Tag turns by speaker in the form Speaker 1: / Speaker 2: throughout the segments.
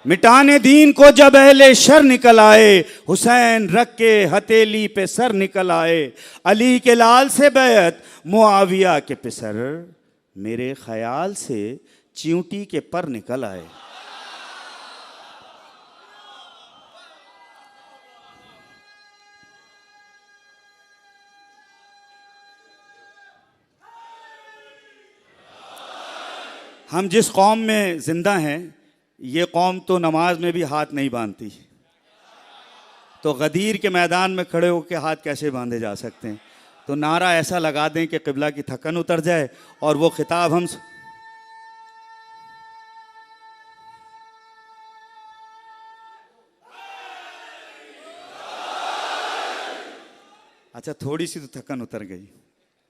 Speaker 1: मिटाने दीन को जब अहले शर निकल आए, हुसैन रख के हथेली पे सर निकल आए। अली के लाल से बैत मुआविया के पिसर, मेरे ख्याल से चींटी के पर निकल आए। हम जिस कौम में जिंदा हैं, ये कौम तो नमाज में भी हाथ नहीं बांधती, तो गदीर के मैदान में खड़े होकर हाथ कैसे बांधे जा सकते हैं? तो नारा ऐसा लगा दें कि क़िबला की थकन उतर जाए और वो खिताब हम। अच्छा, थोड़ी सी तो थकन उतर गई,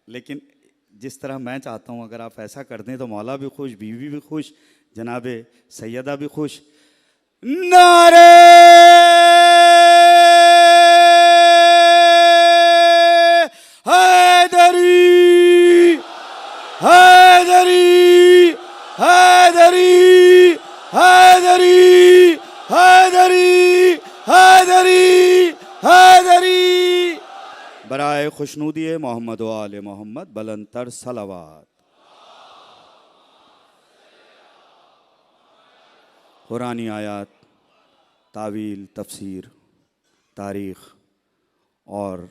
Speaker 1: लेकिन जिस तरह मैं चाहता हूँ अगर आप ऐसा कर दें तो मौला भी खुश, बीवी भी खुश, जनाबे सैयदा भी खुश। नारे हैदरी, हैदरी, हैदरी, हैदरी, हैदरी, हैदरी, हैदरी। बराए खुशनूदी मोहम्मद व आले मोहम्मद बुलंदतर सलावत। कुरानी आयात, तावील, तफसीर, तारीख़ और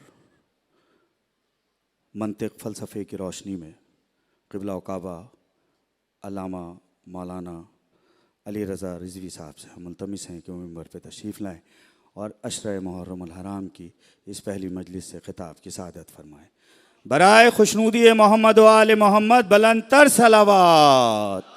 Speaker 1: मंतिक फ़लसफ़े की रोशनी में क़िबला काबा अल्लामा मौलाना अली रज़ा रिज़वी साहब से हम मुल्तमिस हैं कि वो मिंबर पे तशरीफ़ लाएँ और अशरा मुहर्रम अल हराम की इस पहली मजलिस से ख़िताब की सादत फरमाएँ। बराए खुशनूदी मोहम्मद व आले मोहम्मद बुलंदतर सलावत।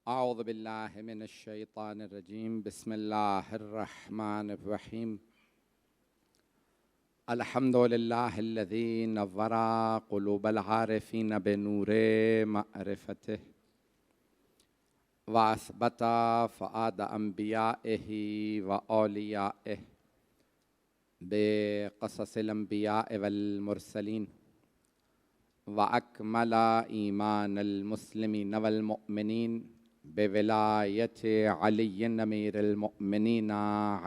Speaker 2: अऊज़ु बिल्लाहि मिनश शैतानिर रजीम, बिस्मिल्लाहिर रहमानिर रहीम। अल्हम्दुलिल्लाहिल्लज़ी नव्वरा क़ुलूबल आरिफ़ीन बिनूरे मअरिफ़तिह व असबता फ़ुआद अंबियाइही व औलियाइह बिक़ससिल अंबियाइ वल मुरसलीन व अकमला ईमानल मुस्लिमीन वल मुअमिनीन बेविलायत अली अमीरुल मुअमिनीन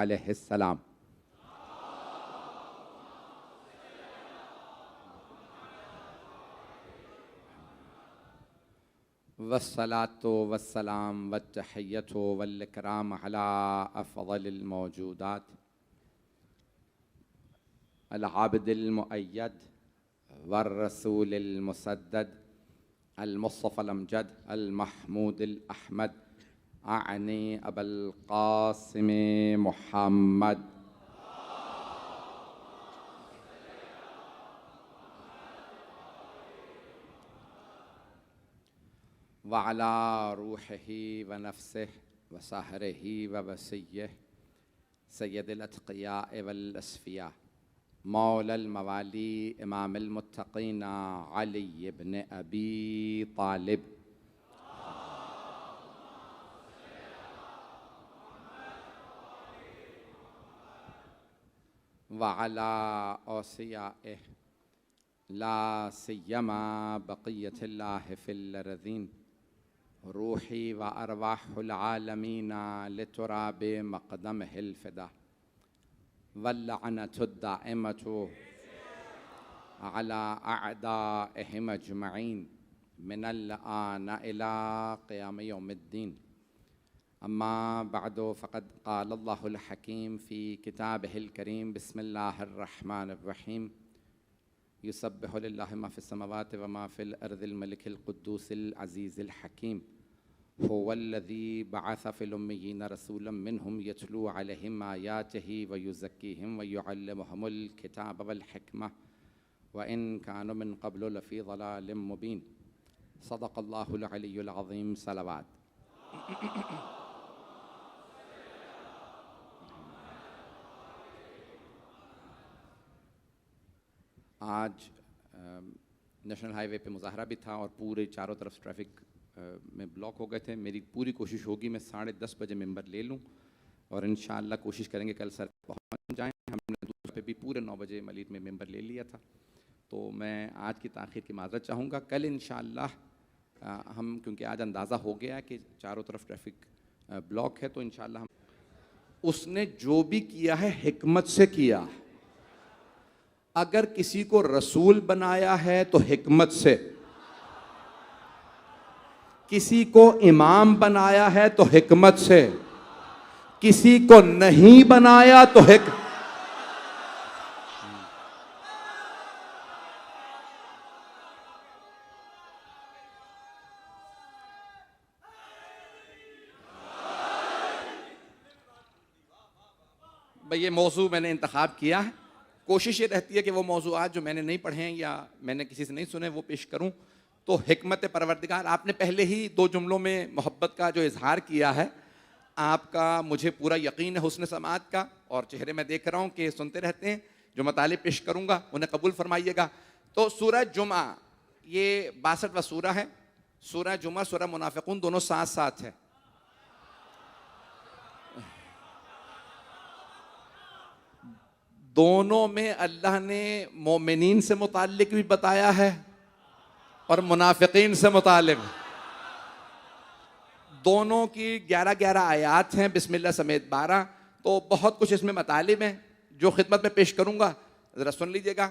Speaker 2: अलैहिस्सलाम। वस्सलातु वस्सलाम वत्तहिय्यतु वल इकराम अला अफ़ज़लिल मौजूदात अल आबिदिल मुअय्यद वर रसूलिल मुसद्दद अल मुस्तफ़ल अमजद अल महमूदिल अहमद आनी अबुल क़ासिम मुहम्मद। व अला रूहिही व नफ्सिही व सहरिही व वसिय्यिही सय्यदिल अत्क़ियाए वल अस्फ़िया मौलल मवाली इमामुल मुत्तक़ीन अली इब्न अबी तालिब। व अला औसियाइही ला सिय्यमा बक़ियतिल्लाहि फ़िल अर्ज़ीन रूही व अरवाहुल आलमीन लितुराबि मक़दमिहिल फ़िदा वल्लअनतुद दाइमतु अला अअदाइहिम अजमईन मिनल आन इला क़ियाम यौमिद्दीन। अम्मा बअदु फ़क़द क़ालल्लाहुल हकीम फ़ी किताबिहिल करीम बिस्मिल्लाहिर रहमानिर रहीम युसब्बिहु लिल्लाहि मा फ़िस समावाति व मा फ़िल अर्दिल मलिकिल कुद्दूसिल अज़ीज़िल हकीम हुवल्लज़ी बअस फ़िल उम्मिय्यीना रसूलन मिनहुम यतलू अलैहिम आयातिही व युज़क्कीहिम व युअल्लिमुहुमुल किताब वल हिकमह व इन कानू मिन क़ब्लु लफ़ी ज़लालिम मुबीन। सदक़ल्लाहुल अलियुल अज़ीम। सलावत। आज नेशनल हाईवे पे मुज़ाहरा भी था और पूरे चारों तरफ ट्रैफिक में ब्लॉक हो गए थे। मेरी पूरी कोशिश होगी मैं 10:30 बजे मेंबर ले लूँ और इंशाअल्लाह कोशिश करेंगे कल सर पहुँच जाएँ। हमने दूसरे पे भी पूरे 9 बजे मलीद में मेंबर ले लिया था, तो मैं आज की ताख़ीर की माज़रत चाहूँगा। कल इंशाअल्लाह हम, क्योंकि आज अंदाज़ा हो गया है कि चारों तरफ ट्रैफिक ब्लॉक है, तो इंशाअल्लाह हम उसने जो भी किया है हिकमत से किया। अगर किसी को रसूल बनाया है तो हिकमत से, किसी को इमाम बनाया है तो हिकमत से, किसी को नहीं बनाया तो भाई ये मौजू मैंने इंतखाब किया है। कोशिश ये रहती है कि वो मौजूआत जो मैंने नहीं पढ़े हैं या मैंने किसी से नहीं सुने वो पेश करूं। तो हिकमत परवरदिगार, आपने पहले ही 2 जुमलों में मोहब्बत का जो इजहार किया है, आपका मुझे पूरा यकीन है हुस्न समात का, और चेहरे में देख रहा हूं कि सुनते रहते हैं। जो मताले पेश करूंगा उन्हें कबूल फरमाइएगा। तो सूरह जुमा ये 62वां सूरा है। सूरह जुमा, सूरह मुनाफिकून दोनों साथ साथ है। दोनों में अल्लाह ने मोमिनीन से मुताल्लिक भी बताया है और मुनाफिकीन से मुताल्लिक। दोनों की 11-11 आयात हैं, बिस्मिल्लाह समेत 12। तो बहुत कुछ इसमें मतालिब हैं जो खिदमत में पेश करूंगा, ज़रा सुन लीजिएगा।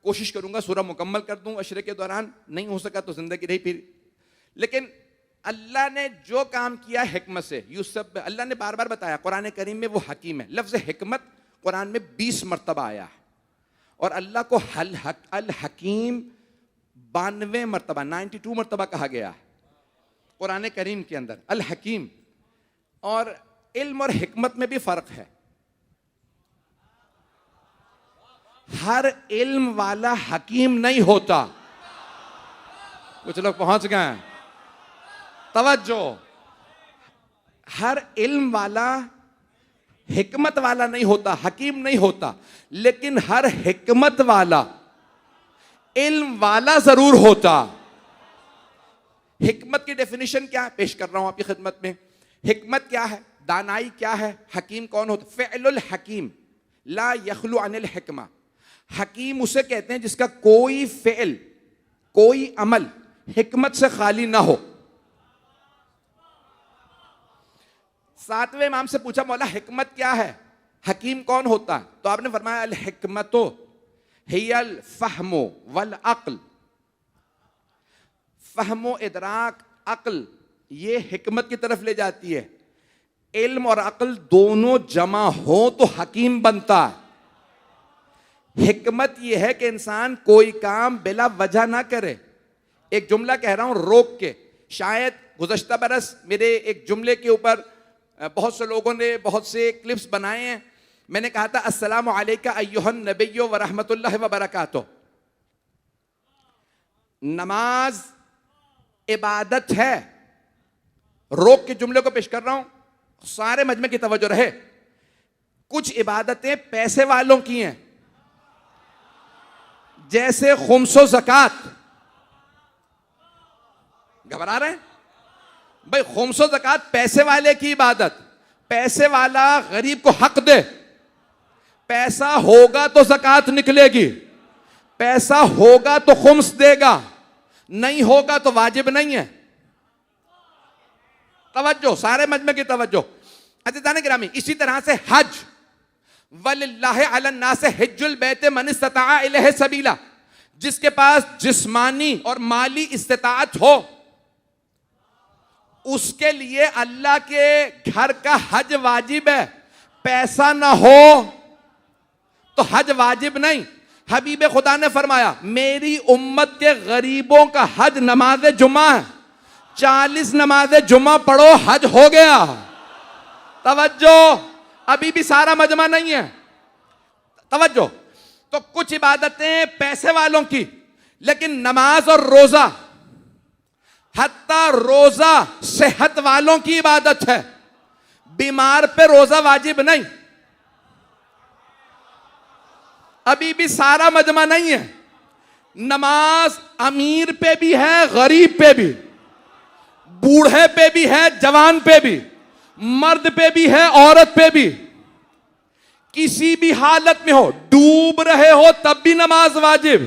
Speaker 2: कोशिश करूंगा सूरह मुकम्मल कर दूं अशरे के दौरान, नहीं हो सका तो जिंदगी रही फिर। लेकिन अल्लाह ने जो काम किया हिकमत से, यूसुफ अल्लाह ने बार बार बताया कुरान करीम में वो हकीम है। लफ्ज़ हिकमत कुरान में 20 मरतबा आया है और अल्लाह को अल हकीम 92 मरतबा 92 मरतबा कहा गया है कुरान करीम के अंदर, अल हकीम। और इल्म और हिकमत में भी फर्क है। हर इल्म वाला हकीम नहीं होता। कुछ लोग पहुंच गए हैं, तवज्जो। हर इल्म वाला हिकमत वाला नहीं होता, हकीम नहीं होता, लेकिन हर हिकमत वाला इल्म वाला जरूर होता। हिकमत की डेफिनेशन क्या है पेश कर रहा हूं आपकी खिदमत में। हिकमत क्या है, दानाई क्या है, हकीम कौन होता। फ़िअलुल हकीम ला यखलु अनिल हिकमा। हकीम उसे कहते हैं जिसका कोई फ़िअल, कोई अमल हिकमत से खाली ना हो। 7वें इमाम से पूछा, मौला हिकमत क्या है, हकीम कौन होता है? तो आपने फरमाया अल हिकमतो हियल फहमो वल अक्ल। फहमो इदराक अक्ल ये हिकमत की तरफ ले जाती है। इल्म और अक्ल दोनों जमा हो तो हकीम बनता है। हिकमत यह है कि इंसान कोई काम बिला वजह ना करे। एक जुमला कह रहा हूं रोक के। शायद गुज़श्ता बरस मेरे एक जुमले के ऊपर बहुत से लोगों ने बहुत से क्लिप्स बनाए हैं। मैंने कहा था अस्सलामु अलैका अय्युहन नबिय्यो व रहमतुल्लाहि व बरकातुहू। नमाज इबादत है। रोक के जुमले को पेश कर रहा हूं, सारे मजमे की तवज्जो रहे। कुछ इबादतें पैसे वालों की हैं, जैसे खुम्सो ज़कात। घबरा रहे हैं भाई? खुम्सो ज़कात पैसे वाले की इबादत। पैसे वाला गरीब को हक दे। पैसा होगा तो ज़कात निकलेगी, पैसा होगा तो खुम्स देगा, नहीं होगा तो वाजिब नहीं है। तवज्जो, सारे मजमे की तवज्जो। अज़ीज़ान गिरामी, इसी तरह से हज, वलिल्लाहि अलन्नास हिज्जुल बैत मन इस्तताअ इलैहि सबीला। जिसके पास जिस्मानी और माली इस्तिताअत हो उसके लिए अल्लाह के घर का हज वाजिब है। पैसा ना हो तो हज वाजिब नहीं। हबीब खुदा ने फरमाया मेरी उम्मत के गरीबों का हज नमाज जुमा है, 40 नमाज जुमा पढ़ो हज हो गया। तवज्जो, अभी भी सारा मजमा नहीं है, तवज्जो। तो कुछ इबादतें पैसे वालों की, लेकिन नमाज और रोजा, हत्ता रोजा सेहत वालों की इबादत है, बीमार पे रोजा वाजिब नहीं। अभी भी सारा मजमा नहीं है। नमाज अमीर पे भी है, गरीब पे भी, बूढ़े पे भी है, जवान पे भी, मर्द पे भी है, औरत पे भी। किसी भी हालत में हो, डूब रहे हो तब भी नमाज वाजिब।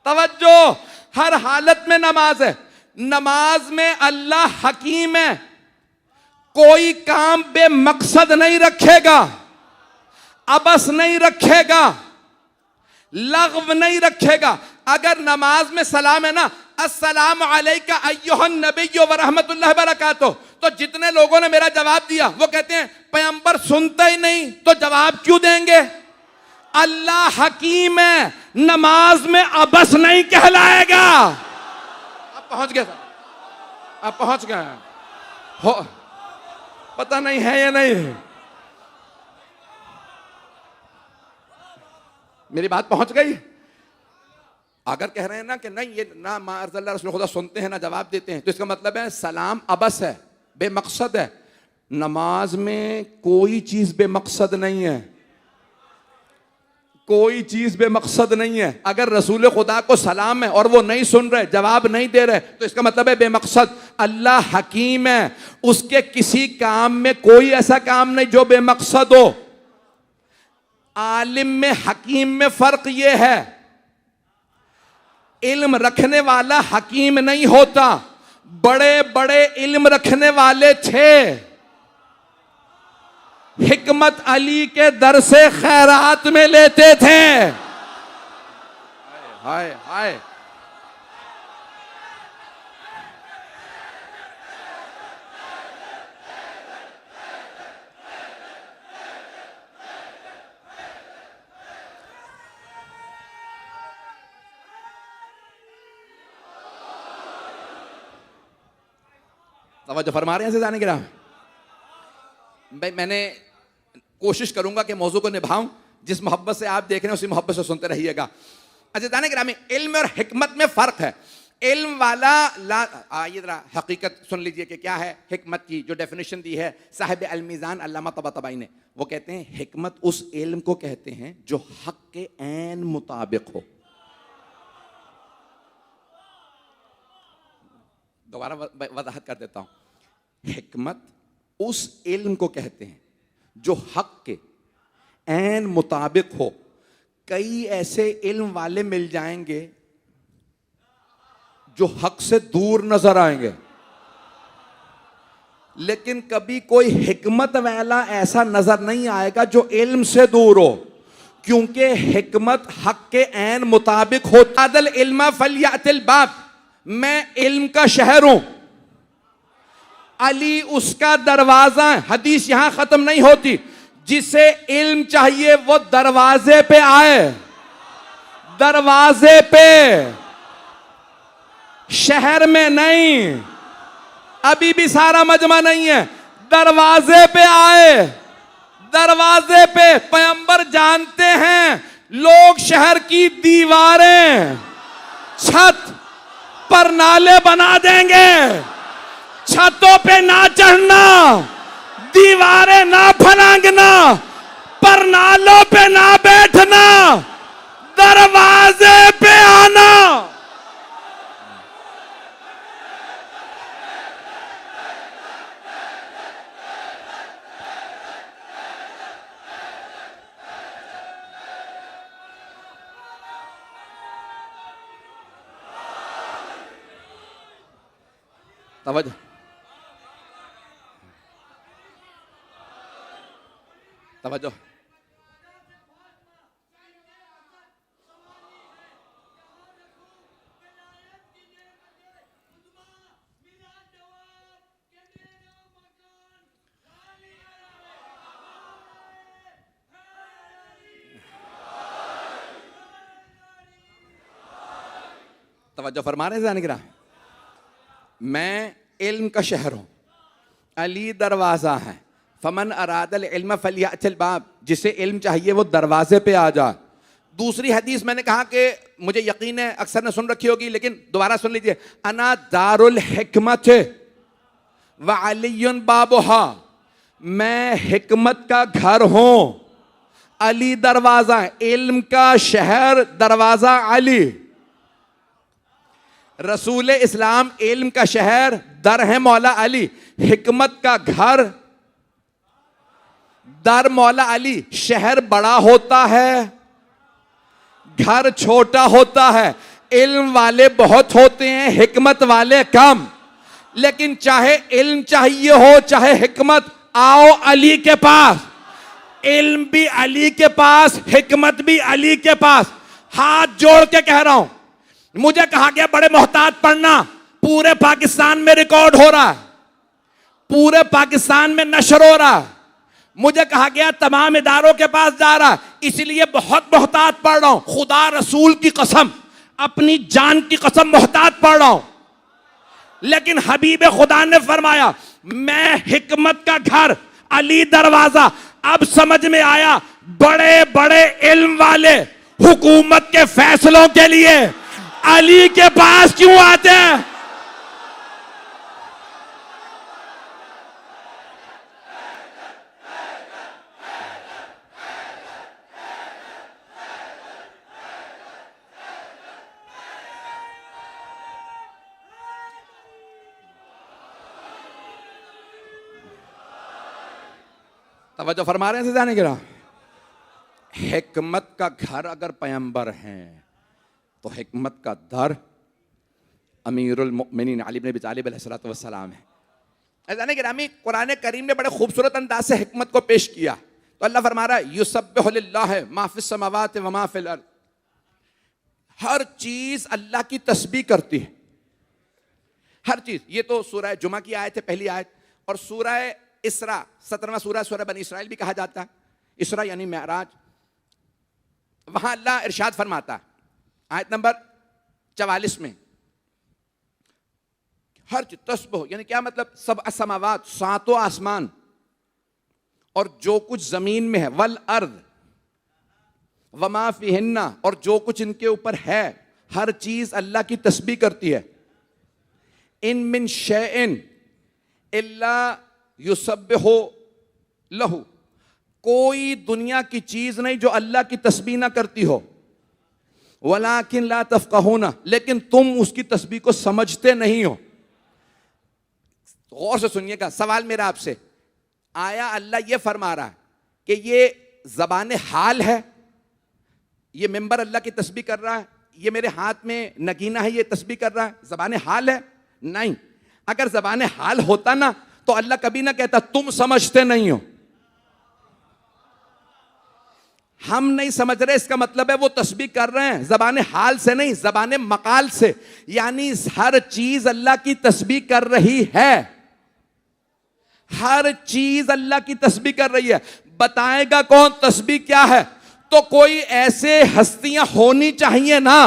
Speaker 2: तवज्जो, हर हालत में नमाज है। नमाज में अल्लाह हकीम है, कोई काम बेमकसद नहीं रखेगा, अबस नहीं रखेगा, लग़व नहीं रखेगा। अगर नमाज में सलाम है ना, अस्सलामु अलैका अय्युहन नबिय्यु व रहमतुल्लाहि व बरकातुहू, तो जितने लोगों ने मेरा जवाब दिया वो कहते हैं पैगंबर सुनते ही नहीं तो जवाब क्यों देंगे। अल्लाह हकीम है, नमाज में अबस नहीं कहलाएगा। अब पहुंच गया, अब पहुंच गया हो, पता नहीं है या नहीं है, मेरी बात पहुंच गई। अगर कह रहे हैं ना कि नहीं ये ना माअज़ल्लाह रसूल खुदा सुनते हैं ना जवाब देते हैं, तो इसका मतलब है सलाम अबस है, बेमकसद है। नमाज में कोई चीज बेमकसद नहीं है, कोई चीज बेमकसद नहीं है। अगर रसूल खुदा को सलाम है और वो नहीं सुन रहे, जवाब नहीं दे रहे, तो इसका मतलब है बेमकसद। अल्लाह हकीम है, उसके किसी काम में कोई ऐसा काम नहीं जो बेमकसद हो। आलिम में हकीम में फर्क ये है, इल्म रखने वाला हकीम नहीं होता। बड़े बड़े इल्म रखने वाले थे, हिकमत अली के दर से खैरात में लेते थे। हाय हाय, तवज्जो फरमा रहे हैं जाने के नाम। भाई मैंने कोशिश करूंगा कि मौजू को निभाऊं, जिस मोहब्बत से आप देख रहे हैं उसी मोहब्बत से सुनते रहिएगा। अच्छा जाने के नाम, इल्म और हिकमत में फर्क है। इल्म वाला ये जरा हकीकत सुन लीजिए कि क्या है हिकमत की जो डेफिनेशन दी है साहिब अल मीज़ान अल्लामा तबातबाई ने। वो कहते हैं हिकमत उस इल्म को कहते हैं जो हक के ऐन मुताबिक हो। दोबारा वजाहत कर देता हूं, हिकमत उस इल्म को कहते हैं जो हक के ऐन मुताबिक हो। कई ऐसे इल्म वाले मिल जाएंगे जो हक से दूर नजर आएंगे, लेकिन कभी कोई हिकमत वाला ऐसा नजर नहीं आएगा जो इल्म से दूर हो, क्योंकि हिकमत हक के ऐन मुताबिक हो। अदल इल्मा फलियातिल बाब, मैं इल्म का शहर हूं, अली उसका दरवाजा है। हदीस यहां खत्म नहीं होती, जिसे इल्म चाहिए वो दरवाजे पे आए, दरवाजे पे, शहर में नहीं। अभी भी सारा मजमा नहीं है, दरवाजे पे आए, दरवाजे पे। पैगंबर जानते हैं लोग शहर की दीवारें, छत पर नाले बना देंगे, छतों पे ना चढ़ना, दीवारें ना फलांगना, पर नालों पे ना बैठना, दरवाजे पे आना। तवज्जो, तवज्जो। तवज्जो फरमा रहे हैं जाने गिरा। मैं इल्म का शहर हूं, अली दरवाजा है, फमन अरादल इल्म फलियातिल बाब, जिसे इल्म चाहिए वो दरवाजे पे आ जा। दूसरी हदीस मैंने कहा कि मुझे यकीन है अक्सर ने सुन रखी होगी, लेकिन दोबारा सुन लीजिए। अना दारुल हिकमत व अलीयुन बाबुहा, मैं हिकमत का घर हूं, अली दरवाजा है। इल्म का शहर, दरवाजा अली। रसूल इस्लाम इल्म का शहर, दर है मौला अली। हिकमत का घर, दर मौला अली। शहर बड़ा होता है, घर छोटा होता है। इल्म वाले बहुत होते हैं, हिकमत वाले कम। लेकिन चाहे इल्म चाहिए हो चाहे हिकमत, आओ अली के पास। इल्म भी अली के पास, हिकमत भी अली के पास। हाथ जोड़ के कह रहा हूं, मुझे कहा गया बड़े मोहतात पढ़ना, पूरे पाकिस्तान में रिकॉर्ड हो रहा है, पूरे पाकिस्तान में नशर हो रहा है। मुझे कहा गया तमाम इदारों के पास जा रहा है, इसलिए बहुत मोहतात पढ़ रहा हूं। खुदा रसूल की कसम, अपनी जान की कसम मोहतात पढ़ रहा हूं। लेकिन हबीब खुदा ने फरमाया मैं हिकमत का घर, अली दरवाजा। अब समझ में आया बड़े बड़े इल्म वाले हुकूमत के फैसलों के लिए अली के पास क्यों आते हैं। तवज्जो फरमा रहे हैं जाने गिरा। हिकमत का घर अगर पैगंबर हैं तो हिकमत का दर अमीरुल मोमिनीन अली इब्न अबी तालिब अलैहिस्सलातु वस्सलाम है। जाने गिरामी, कुरान करीम ने बड़े खूबसूरत अंदाज से हिकमत को पेश किया। तो अल्लाह फरमा रहा है युसब्बिहु लिल्लाहि मा फिस समावाति व मा फिल अर्द। हर चीज अल्लाह की तस्बीह करती है, हर चीज। ये तो सूरह जुमा की आयत है, पहली आयत। और सूरह इसरा 17वां सूरह, सूरह बनी इसराइल भी कहा जाता है। इसरा यानी मेराज। वहां अल्लाह इरशाद फरमाता है आयत नंबर 44 में, हर चीज तस्बीह यानी क्या मतलब, सब असमावात, सातों आसमान और जो कुछ जमीन में है, वल अर्द वमा फीहिन्ना, और जो कुछ इनके ऊपर है, हर चीज अल्लाह की तस्बीह करती है। इन मिन शैइन इल्ला युसब्बिहु लहू, कोई दुनिया की चीज नहीं जो अल्लाह की तस्बीह ना करती हो। वलाकिन ला तफक़हूना, लेकिन तुम उसकी तस्बीह को समझते नहीं हो। गौर से सुनिएगा, सवाल मेरा आपसे, आया अल्लाह ये फरमा रहा है कि ये ज़बान हाल है, ये मेंबर अल्लाह की तस्बीह कर रहा है, ये मेरे हाथ में नगीना है ये तस्बीह कर रहा है, ज़बान हाल है? नहीं। अगर ज़बान हाल होता ना तो अल्लाह कभी ना कहता तुम समझते नहीं हो। हम नहीं समझ रहे, इसका मतलब है वो तस्बीह कर रहे हैं ज़बान हाल से नहीं, ज़बान मकाल से। यानी हर चीज अल्लाह की तस्बीह कर रही है, हर चीज अल्लाह की तस्बीह कर रही है। बताएगा कौन तस्बीह क्या है? तो कोई ऐसे हस्तियां होनी चाहिए ना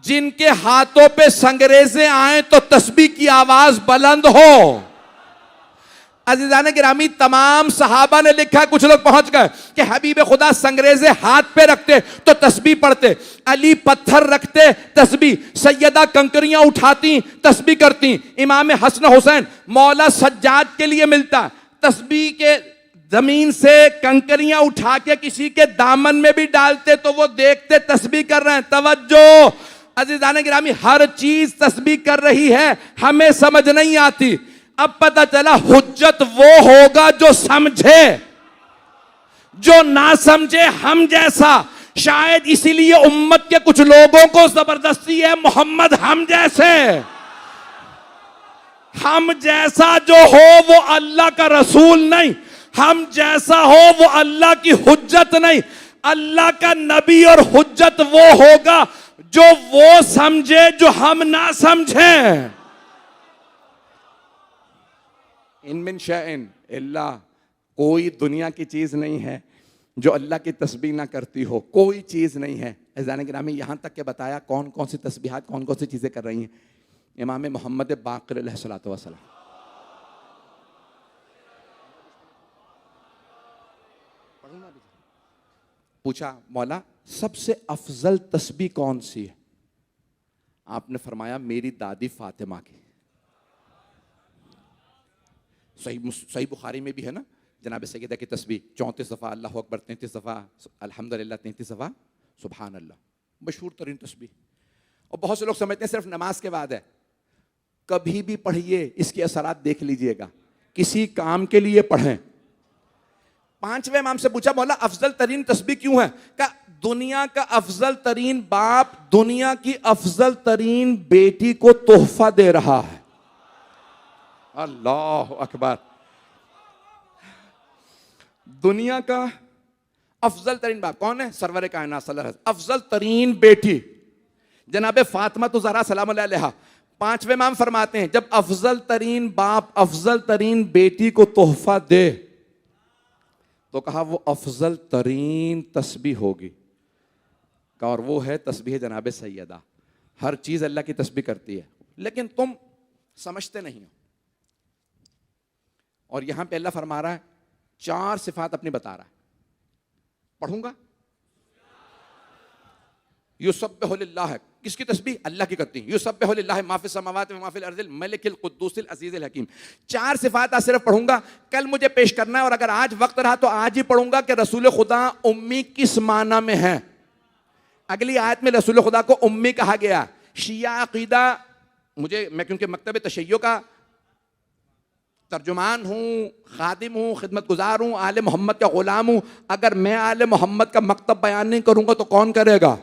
Speaker 2: जिनके हाथों पे संगरेज़े आए तो तस्बीह की आवाज बुलंद हो। अज़ीज़ान गिरामी, तमाम सहाबा ने लिखा है, कुछ लोग पहुंच गए कि हबीब खुदा संगरेज़े हाथ पे रखते तो तस्बीह पढ़ते, अली पत्थर रखते तस्बीह, सैयदा कंकरियां उठाती तस्बीह करती, इमाम हसन हुसैन मौला सज्जाद के लिए मिलता तस्बीह के जमीन से कंकरियां उठा के किसी के दामन में भी डालते तो वो देखते तस्बीह कर रहे हैं। तवज्जो अज़ीज़ान गिरामी, हर चीज तस्बीह कर रही है, हमें समझ नहीं आती। अब पता चला हुज्जत वो होगा जो समझे, जो ना समझे हम जैसा। शायद इसीलिए उम्मत के कुछ लोगों को जबरदस्ती है मोहम्मद हम जैसे। हम जैसा जो हो वो अल्लाह का रसूल नहीं, हम जैसा हो वो अल्लाह की हुज्जत नहीं। अल्लाह का नबी और हुज्जत वो होगा जो वो समझे जो हम ना समझे। इनमिन शैइन इल्ला, कोई दुनिया की चीज नहीं है जो अल्लाह की तस्बीह ना करती हो, कोई चीज नहीं है। अज़ीज़ान गिरामी यहाँ तक के बताया कौन कौन सी तस्बीहात कौन कौन सी चीज़ें कर रही हैं। इमाम मोहम्मद बाक़िर अलैहिस्सलातु वस्सलाम, पूछा मौला सबसे अफजल तस्बीह कौन सी है? आपने फरमाया मेरी दादी फातिमा की। सही बुखारी में भी है ना, जनाब सैयदा की तस्बीह 34 दफ़ा अल्लाहु अकबर, 33 दफ़ा अल्हम्दुलिल्लाह, 33 दफ़ा सुभान अल्लाह, मशहूर तरीन तस्बीह। और बहुत से लोग समझते हैं सिर्फ नमाज के बाद है। कभी भी पढ़िए, इसके असरात देख लीजिएगा। किसी काम के लिए पढ़ें। पांचवें इमाम से पूछा मौला अफजल तरीन तस्बीह क्यों है? का दुनिया का अफजल तरीन बाप दुनिया की अफजल तरीन बेटी को तोहफा दे रहा है। अल्लाह अकबर। दुनिया का अफजल तरीन बाप कौन है? सरवर कायनात सल्लल्लाहु अलैहि वसल्लम। अफजल तरीन बेटी जनाबे फातिमा तो ज़हरा सलाम अलैहा। पांचवें इमाम फरमाते हैं जब अफजल तरीन बाप अफजल तरीन बेटी को तोहफा दे तो कहा वो अफजल तरीन तस्बीह होगी। कहा और वो है तस्बीह जनाबे सैयदा। हर चीज अल्लाह की तस्बीह करती है, लेकिन तुम समझते नहीं हो। और यहां पे अल्लाह फरमा रहा है, 4 सिफात अपनी बता रहा है। पढ़ूंगा। युसब्बिहु लिल्लाह, किसकी तस्बीह? अल्लाह की करती है। युसब्बिहु लिल्लाह मा फिस समावाति व मा फिल अर्दिल मलिकिल कुद्दूसिल अजीजिल हकीम। 4 सिफात आज सिर्फ पढ़ूंगा, कल मुझे पेश करना है, और अगर आज वक्त रहा तो आज ही पढ़ूंगा कि रसूल खुदा उम्मी किस माना में है। अगली आयत में रसूल खुदा को उम्मी कहा गया। शिया अकीदा, मैं क्योंकि मकतब तशय्यो का तर्जुमान हूँ, खादिम हूँ, खिदमत गुजार हूँ, आले मोहम्मद का गुलाम हूँ। अगर मैं आले मोहम्मद का मकतब बयान नहीं करूंगा तो कौन करेगा?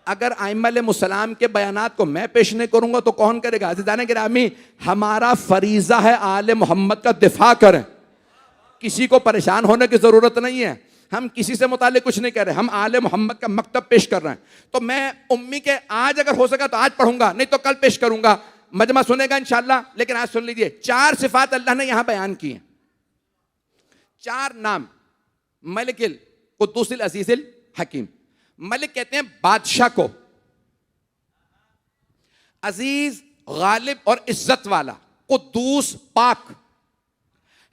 Speaker 2: अगर आइम्मा मुसलाम के बयानात को मैं पेश नहीं करूंगा तो कौन करेगा? अज़ीज़ान गिरामी, हमारा फरीज़ा है आले मोहम्मद का दिफा करें। किसी को परेशान होने की जरूरत नहीं है। हम किसी से मुतालिक कुछ नहीं कर रहे, हम आले मोहम्मद का मकतब पेश कर रहे हैं। तो मैं उम्मी के आज अगर हो सका तो आज पढ़ूंगा, नहीं तो कल पेश करूंगा। मजमा सुनेगा इंशाअल्लाह। लेकिन आज सुन लीजिए, 4 सिफात अल्लाह ने यहां बयान की हैं। 4 नाम मलिकिल कुद्दूसिल अजीजिल हकीम। मलिक कहते हैं बादशाह को, अजीज गालिब और इज्जत वाला, कुद्दूस पाक,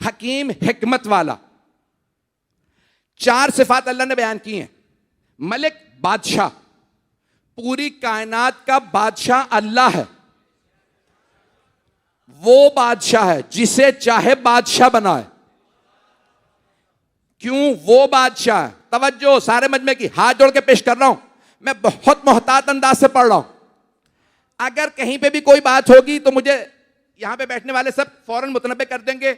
Speaker 2: हकीम हिकमत वाला। 4 सिफात अल्लाह ने बयान की हैं। मलिक बादशाह, पूरी कायनात का बादशाह अल्लाह है। वो बादशाह है जिसे चाहे बादशाह बनाए। क्यों वो बादशाह है? तवज्जो सारे मजमे की, हाथ जोड़ के पेश कर रहा हूं। मैं बहुत मोहतात अंदाज से पढ़ रहा हूं। अगर कहीं पे भी कोई बात होगी तो मुझे यहां पे बैठने वाले सब फौरन मुतनब्बे कर देंगे।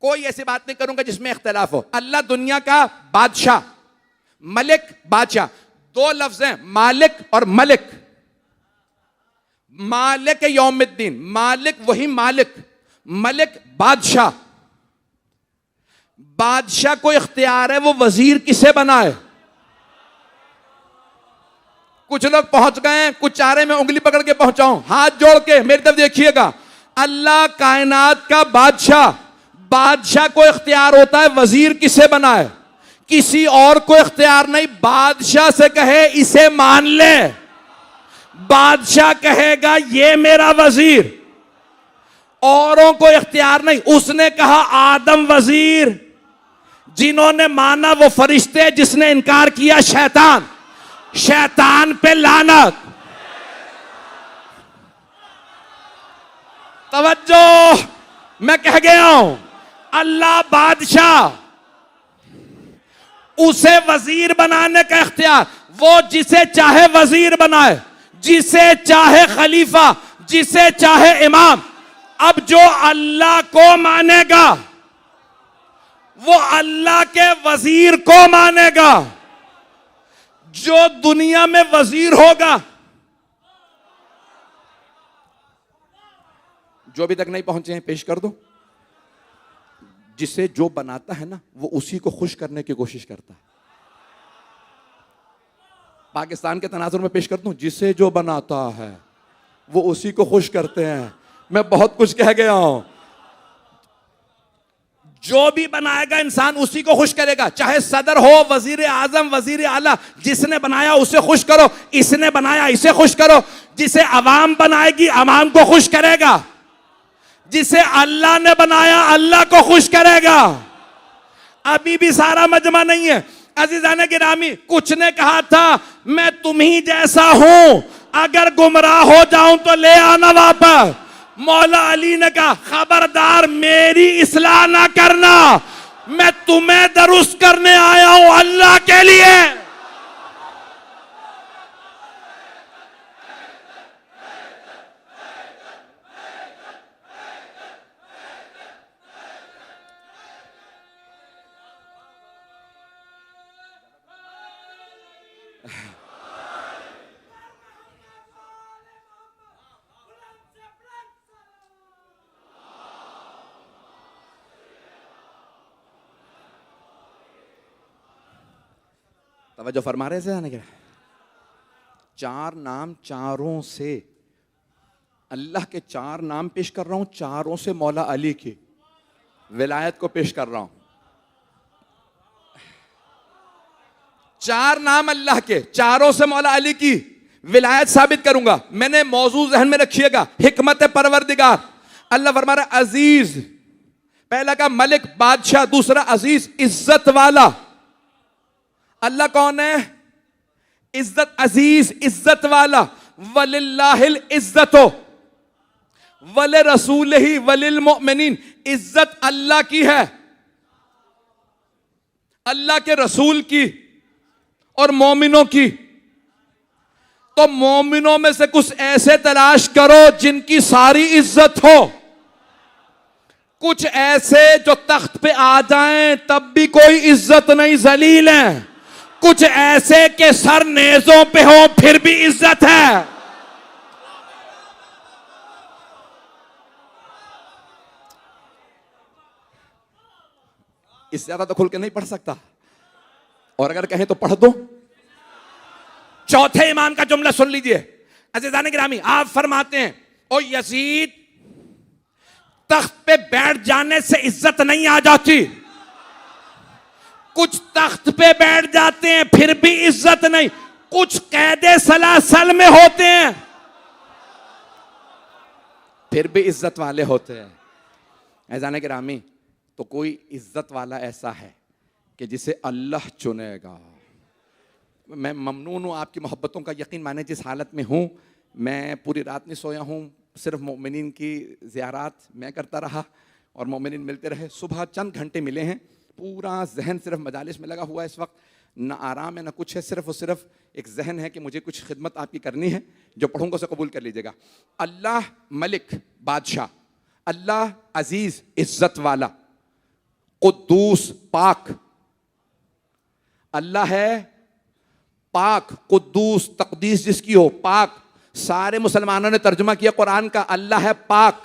Speaker 2: कोई ऐसी बात नहीं करूंगा जिसमें इख्तिलाफ हो। अल्लाह दुनिया का बादशाह, मलिक बादशाह, 2 लफ्ज हैं, मालिक और मलिक। मालिक यौमिद्दीन, मालिक वही मालिक, मलिक बादशाह। बादशाह को इख्तियार है वो वजीर किसे बनाए। कुछ लोग पहुंच गए हैं, कुछ चारे में उंगली पकड़ के पहुंचाऊं। हाथ जोड़ के मेरी तरफ देखिएगा। अल्लाह कायनात का बादशाह, बादशाह को इख्तियार होता है वजीर किसे बनाए। किसी और को इख्तियार नहीं। बादशाह से कहे इसे मान ले, बादशाह कहेगा ये मेरा वजीर। औरों को इख्तियार नहीं। उसने कहा आदम वजीर, जिन्होंने माना वो फरिश्ते, जिसने इनकार किया शैतान। शैतान पे लानत। तवज्जो, मैं कह गया हूं, अल्लाह बादशाह, उसे वजीर बनाने का इख्तियार, वो जिसे चाहे वजीर बनाए, जिसे चाहे खलीफा, जिसे चाहे इमाम। अब जो अल्लाह को मानेगा वो अल्लाह के वजीर को मानेगा। जो दुनिया में वजीर होगा, जो अभी तक नहीं पहुंचे हैं पेश कर दो। जिसे जो बनाता है ना वो उसी को खुश करने की कोशिश करता है। पाकिस्तान के तनाजुर में पेश कर दूं, जिसे जो बनाता है वो उसी को खुश करते हैं। मैं बहुत कुछ कह गया हूं। जो भी बनाएगा इंसान उसी को खुश करेगा, चाहे सदर हो, वजीर आजम, वजीर आला, जिसने बनाया उसे खुश करो, इसने बनाया इसे खुश करो। जिसे अवाम बनाएगी अवाम को खुश करेगा, जिसे अल्लाह ने बनाया अल्लाह को खुश करेगा। अभी भी सारा मजमा नहीं है। अजीजाने गिरामी, कुछ ने कहा था मैं तुम ही जैसा हूं, अगर गुमराह हो जाऊं तो ले आना वापस। मौला अली ने कहा खबरदार मेरी इस्लाह ना करना, मैं तुम्हें दुरुस्त करने आया हूं अल्लाह के लिए। तवज्जो फरमा रहे थे क्या? चार नाम, चारों से अल्लाह के चार नाम पेश कर रहा हूं, चारों से मौला अली की विलायत को पेश कर रहा हूं। चार नाम अल्लाह के, चारों से मौला अली की विलायत साबित करूंगा। मैंने मौजू जहन में रखिएगा, हिकमत परवरदिगार। अल्लाह फरमा रहा अजीज, पहला का मलिक बादशाह, दूसरा अजीज इज्जत वाला। अल्लाह कौन है? इज्जत, अजीज इज्जत वाला। वलिल्लाहिल इज्जतो वले रसूलिही वलिल मोमिनीन, इज्जत अल्लाह की है, अल्लाह के रसूल की और मोमिनों की। तो मोमिनों में से कुछ ऐसे तलाश करो जिनकी सारी इज्जत हो, कुछ ऐसे जो तख्त पे आ जाएं तब भी कोई इज्जत नहीं, जलील हैं, कुछ ऐसे के सर नेजों पे हो फिर भी इज्जत है। इससे ज्यादा तो खुल के नहीं पढ़ सकता, और अगर कहें तो पढ़ दो। चौथे इमाम का जुमला सुन लीजिए। अज़ीज़ान गिरामी, आप फरमाते हैं ओ यजीद, तख्त पे बैठ जाने से इज्जत नहीं आ जाती, कुछ तख्त पे बैठ जाते हैं फिर भी इज्जत नहीं, कुछ कैदे सलासल में होते हैं फिर भी इज्जत वाले होते हैं। अज़ीज़ान गिरामी, तो कोई इज्जत वाला ऐसा है कि जिसे अल्लाह चुनेगा। मैं ममनून हूँ आपकी मोहब्बतों का, यकीन माने जिस हालत में हूँ, मैं पूरी रात नहीं सोया हूँ, सिर्फ मोमिनीन की ज़ियारात मैं करता रहा और मोमिनीन मिलते रहे। सुबह चंद घंटे मिले हैं, पूरा जहन सिर्फ मजालिस में लगा हुआ है। इस वक्त न आराम है न कुछ है, सिर्फ और सिर्फ एक जहन है कि मुझे कुछ खिदमत आपकी करनी है, जो पढ़ूंगा उसे कबूल कर लीजिएगा। अल्लाह मलिक बादशाह, अल्लाह अजीज इज्जत वाला, कुद्दूस पाक। अल्लाह है पाक, कुद्दूस, तकदीस जिसकी हो, पाक। सारे मुसलमानों ने तर्जुमा किया कुरान का, अल्लाह है पाक।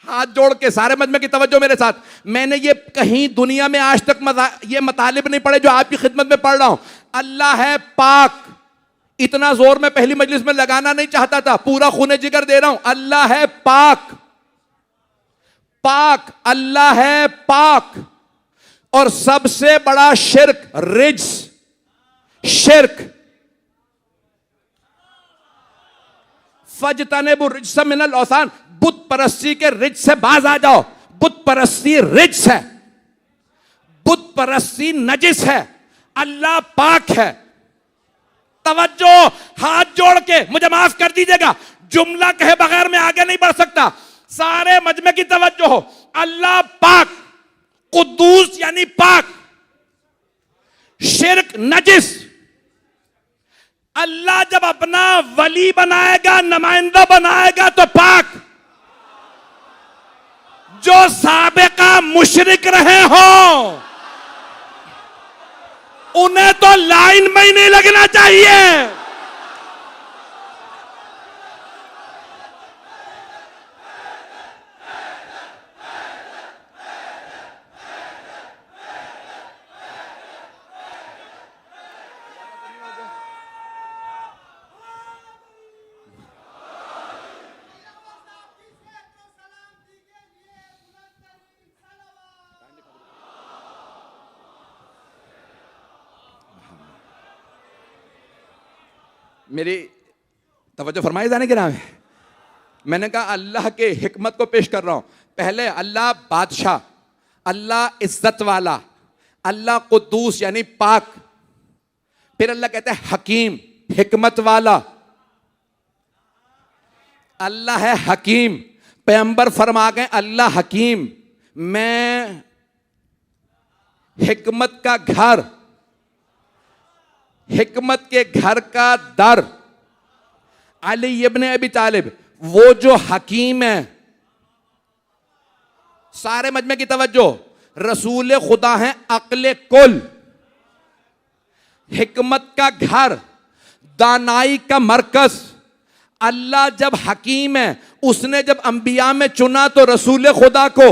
Speaker 2: हाथ जोड़ के सारे मजमे की तवज्जो मेरे साथ। मैंने ये कहीं दुनिया में आज तक ये मतालिब नहीं पढ़े जो आपकी खिदमत में पढ़ रहा हूं। अल्लाह है पाक, इतना जोर मैं पहली मजलिस में लगाना नहीं चाहता था, पूरा खूने जिगर दे रहा हूं। अल्लाह है पाक, पाक, अल्लाह है पाक। और सबसे बड़ा शिर्क रिज्स, शिर्क। फजतनेबु रिज्स मिनल औसान, बुत परस्ती के रिज्स से बाज आ जाओ। बुत परस्ती रिज्स है, बुत परस्ती नजिस है, अल्लाह पाक है। तवज्जो, हाथ जोड़ के मुझे माफ कर दीजिएगा, जुमला कहे बगैर मैं आगे नहीं बढ़ सकता। सारे मजमे की तवज्जो हो। अल्लाह पाक, कुद्दूस यानी पाक, शिर्क नजिस। अल्लाह जब अपना वली बनाएगा, नुमाइंदा बनाएगा तो पाक। जो साबिका मुशरिक रहे हो उन्हें तो लाइन में ही नहीं लगना चाहिए। मेरी तवज्जो फरमाई जाने के नाम है। मैंने कहा अल्लाह के हिकमत को पेश कर रहा हूं। पहले अल्लाह बादशाह, अल्लाह इज्जत वाला, अल्लाह कुद्दूस यानी पाक, फिर अल्लाह कहता है हकीम, हिकमत वाला। अल्लाह है हकीम, पैगंबर फरमा गए अल्लाह हकीम, मैं हिकमत का घर, हिकमत के घर का दर। अली इब्ने अबी तालिब वो जो हकीम है, सारे मजमे की तवज्जो, रसूल खुदा हैं अक्ले कुल, हिकमत का घर, दानाई का मरकज। अल्लाह जब हकीम है, उसने जब अंबिया में चुना तो रसूल खुदा को,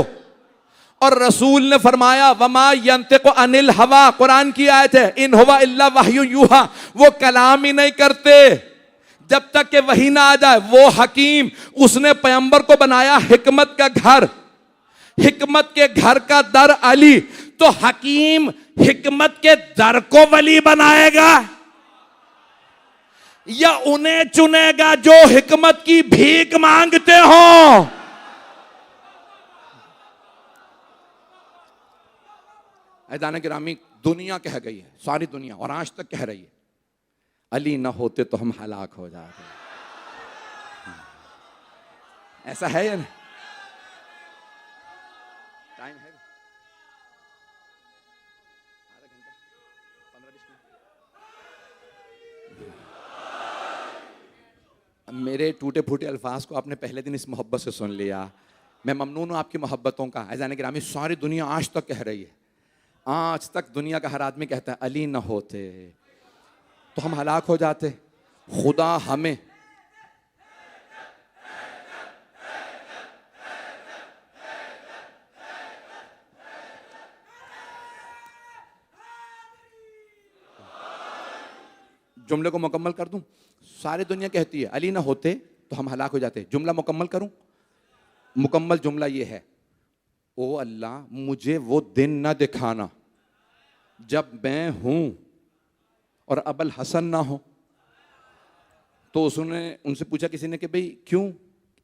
Speaker 2: और रसूल ने फरमाया वमा यंतिकु अनिल हवा, कुरान की आयत है, इन हुवा इल्ला वहयु यूहा, वो कलाम ही नहीं करते जब तक कि वही ना आ जाए। वो हकीम, उसने पैगंबर को बनाया हिकमत का घर, हिकमत के घर का दर अली। तो हकीम हिकमत के दर को वली बनाएगा या उन्हें चुनेगा जो हिकमत की भीख मांगते हो? ऐदान गिरामी, दुनिया कह गई है, सारी दुनिया, और आज तक कह रही है अली ना होते तो हम हलाक हो जाते। ऐसा है या नहीं? टाइम है आधा घंटा, 15-20 मिनट। मेरे टूटे फूटे अल्फाज को आपने पहले दिन इस मोहब्बत से सुन लिया। मैं ममनून हूं आपकी मोहब्बतों का। ऐज़ान गिरामी, सारी दुनिया आज तक कह रही है, आज तक दुनिया का हर आदमी कहता है अली ना होते तो हम हलाक हो जाते। खुदा हमें जुमले को मुकम्मल कर दूं। सारी दुनिया कहती है अली ना होते तो हम हलाक हो जाते। जुमला मुकम्मल करूं? मुकम्मल जुमला ये है, ओ अल्लाह मुझे वो दिन ना दिखाना जब मैं हूं और अबल हसन ना हो। तो उसने उनसे पूछा किसी ने कि भाई क्यों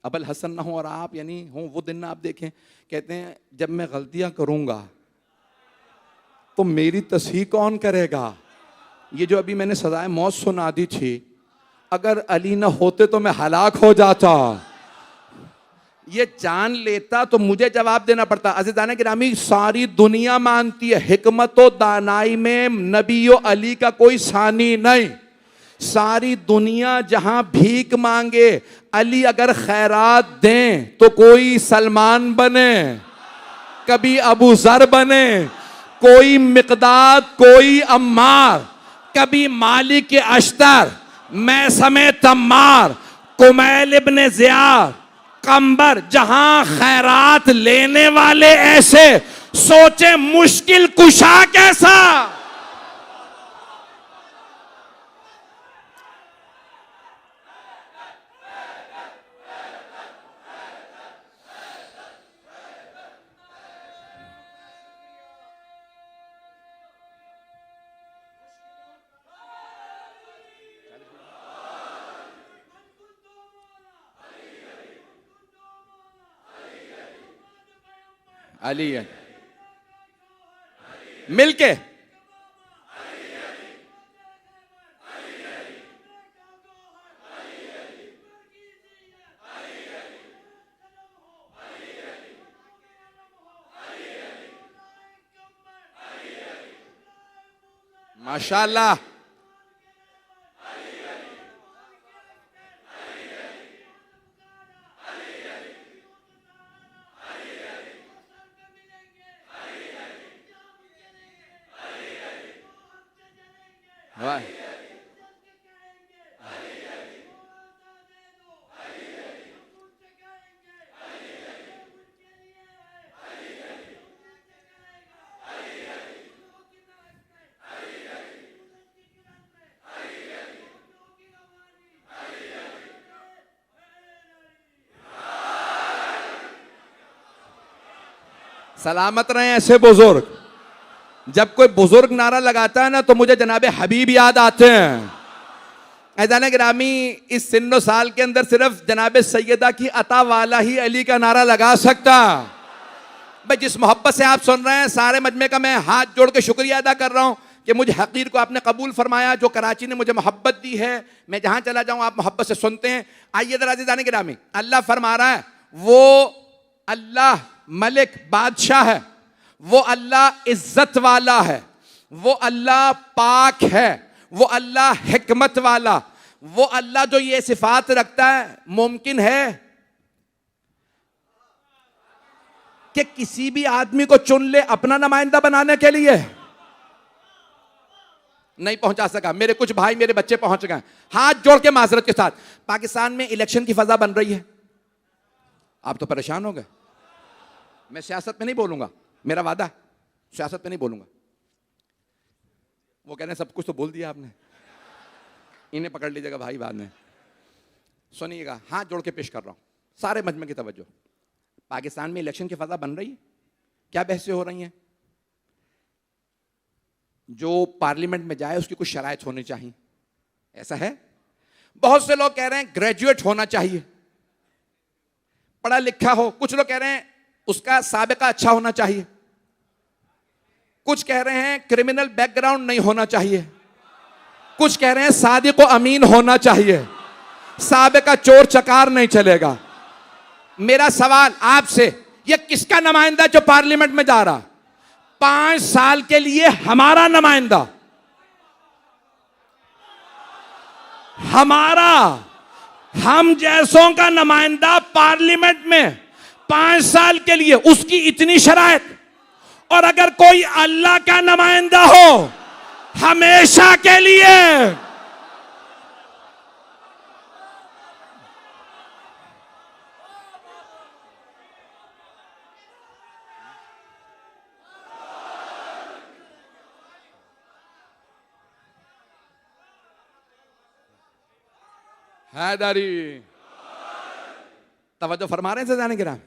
Speaker 2: अबल हसन ना हो और आप यानी हो, वो दिन ना आप देखें। कहते हैं जब मैं गलतियां करूंगा तो मेरी तस्हीह कौन करेगा? ये जो अभी मैंने सजाए मौत सुना दी थी, अगर अली ना होते तो मैं हलाक हो जाता। ये जान लेता तो मुझे जवाब देना पड़ता। अज़ीज़ान गिरामी, सारी दुनिया मानती है हिकमत व दानाई में नबी व अली का कोई सानी नहीं। सारी दुनिया जहां भीख मांगे, अली अगर खैरात दें तो कोई सलमान बने, कभी अबू जर बने, कोई मिकदाद, कोई अम्मार, कभी मालिक अश्तर, मैं समेत तम्मार, कुमैल इब्ने ज़ियाद, कंबर। जहां खैरात लेने वाले ऐसे, सोचे मुश्किल कुशा कैसा। अली है मिलके माशाअल्लाह। वाह, सलामत रहे ऐसे बुजुर्ग। जब कोई बुजुर्ग नारा लगाता है ना तो मुझे जनाबे हबीब याद आते हैं। ऐज़ान गिरामी, इस सिन्नो साल के अंदर सिर्फ जनाब सैयदा की अता वाला ही अली का नारा लगा सकता। भाई जिस मोहब्बत से आप सुन रहे हैं, सारे मजमे का मैं हाथ जोड़ के शुक्रिया अदा कर रहा हूं कि मुझे हकीर को आपने कबूल फरमाया, जो कराची ने मुझे मोहब्बत दी है। मैं जहां चला जाऊं आप मोहब्बत से सुनते हैं। आइए जरा ऐज़ान गिरामी, अल्लाह फरमा रहा है, वो अल्लाह मलिक बादशाह है, वो अल्लाह इज्जत वाला है, वो अल्लाह पाक है, वो अल्लाह हिकमत वाला, वो अल्लाह जो ये सिफात रखता है। मुमकिन है कि किसी भी आदमी को चुन ले अपना नुमाइंदा बनाने के लिए? नहीं पहुंचा सका। मेरे कुछ भाई, मेरे बच्चे पहुंच गए। हाथ जोड़ के माजरत के साथ, पाकिस्तान में इलेक्शन की फजा बन रही है। आप तो परेशान हो गए। मैं सियासत में नहीं बोलूंगा, मेरा वादा है, सियासत में नहीं बोलूंगा। वो कह रहे हैं सब कुछ तो बोल दिया आपने, इन्हें पकड़ लीजिएगा भाई बाद में। सुनिएगा, हाथ जोड़ के पेश कर रहा हूं, सारे मजमे की तवज्जो। पाकिस्तान में इलेक्शन की फजा बन रही है। क्या बहसें हो रही हैं? जो पार्लियामेंट में जाए उसकी कुछ शराइत होनी चाहिए, ऐसा है। बहुत से लोग कह रहे हैं ग्रेजुएट होना चाहिए, पढ़ा लिखा हो। कुछ लोग कह रहे हैं उसका साबिका अच्छा होना चाहिए। कुछ कह रहे हैं क्रिमिनल बैकग्राउंड नहीं होना चाहिए। कुछ कह रहे हैं सादिक व अमीन होना चाहिए, साबिका चोर चकार नहीं चलेगा। मेरा सवाल आपसे, ये किसका नुमाइंदा जो पार्लियामेंट में जा रहा? 5 साल के लिए हमारा नुमाइंदा, हमारा, हम जैसों का नुमाइंदा पार्लियामेंट में 5 साल के लिए, उसकी इतनी शराइत। और अगर कोई अल्लाह का नुमाइंदा हो हमेशा के लिए, हैदरी, तवज्जो फरमा रहे हैं ऐज़ान गिरामी?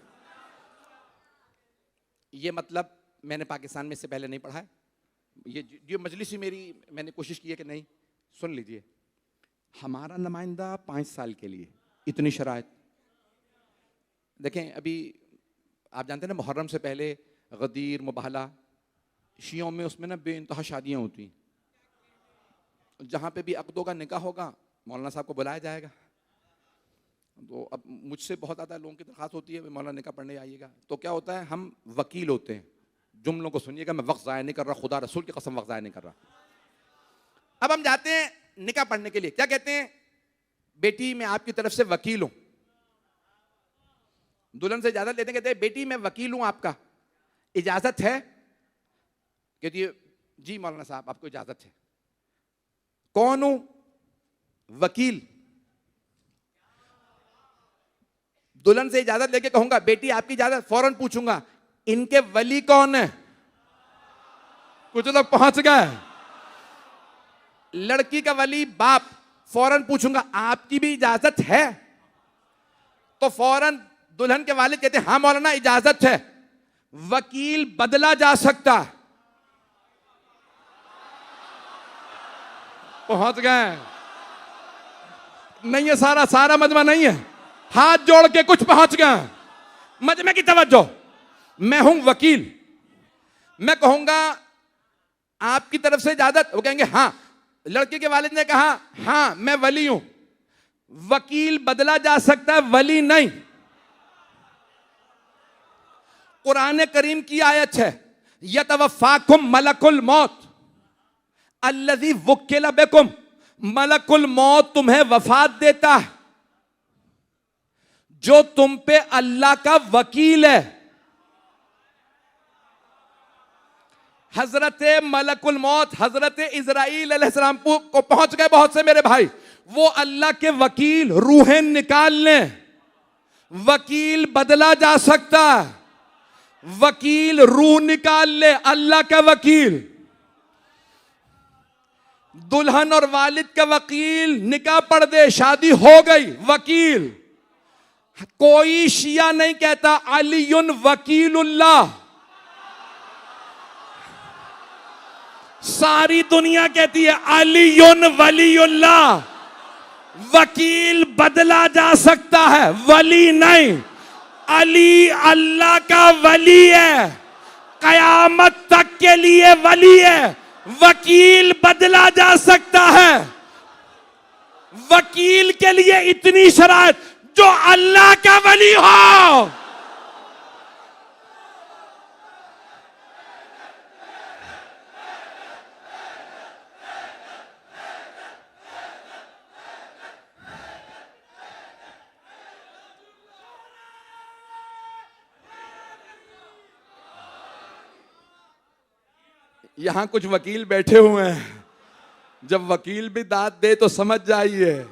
Speaker 2: ये मतलब मैंने पाकिस्तान में इससे पहले नहीं पढ़ा है। ये मजलिस ही मेरी, मैंने कोशिश की है कि नहीं, सुन लीजिए। हमारा नुमाइंदा 5 साल के लिए, इतनी शराइत। देखें, अभी आप जानते हैं ना, मुहर्रम से पहले गदीर मुबाहला शियों में, उसमें ना बेइंतहा शादियां होती हैं। जहां पे भी अक़दों का निकाह होगा मौलाना साहब को बुलाया जाएगा। तो अब मुझसे बहुत ज़्यादा लोगों की दरख्वास्त होती है, मौलाना निकाह पढ़ने आइएगा। तो क्या होता है, हम वकील होते हैं। जुमलों को सुनिएगा, मैं वक्त ज़ाया नहीं कर रहा, खुदा रसूल की कसम वक्त ज़ाया नहीं कर रहा। अब हम जाते हैं निकाह पढ़ने के लिए, क्या कहते हैं, बेटी मैं आपकी तरफ से वकील हूं। दुल्हन से इजाजत लेते, कहते हैं बेटी मैं वकील हूं आपका, इजाजत है? कहती है जी मौलाना साहब आपको इजाजत है। कौन हूं? वकील। दुल्हन से इजाजत लेके कहूंगा बेटी आपकी इजाजत, फौरन पूछूंगा इनके वली कौन है? कुछ लोग पहुंच गए। लड़की का वली बाप, फौरन पूछूंगा आपकी भी इजाजत है? तो फौरन दुल्हन के वालिद कहते हैं हाँ मौलाना इजाजत है। वकील बदला जा सकता है। पहुंच गए? नहीं है, सारा मजमा नहीं है। हाथ जोड़ के कुछ पहुंच गए। मजमे की तवज्जो। मैं हूं वकील, मैं कहूंगा आपकी तरफ से इजाजत, वो कहेंगे हाँ। लड़के के वालिद ने कहा हाँ मैं वली हूं। वकील बदला जा सकता है, वली नहीं। कुरान करीम की आयत है, यतवफ़ाकुम मलकुल मौत अल्लज़ी वुक्किला बिकुम। मलकुल मौत तुम्हें वफात देता है जो तुम पे अल्लाह का वकील है। हजरत मलकुल मौत, हजरत इज़राइल अलैहिस्सलाम को पहुंच गए बहुत से मेरे भाई। वो अल्लाह के वकील रूहें निकाल लें। वकील बदला जा सकता है, वकील रूह निकाल ले, अल्लाह का वकील। दुल्हन और वालिद का वकील निकाह पढ़ दे, शादी हो गई, वकील। कोई शिया नहीं कहता अलीयुन वकीलुल्लाह, सारी दुनिया कहती है अलीयुन वलीउल्लाह। वकील बदला जा सकता है, वली नहीं। अली अल्लाह का वली है, कयामत तक के लिए वली है। वकील बदला जा सकता है। वकील के लिए इतनी शराइत, जो अल्लाह का वली हो। यहां कुछ वकील बैठे हुए हैं, जब वकील भी दाद दे तो समझ जाइए।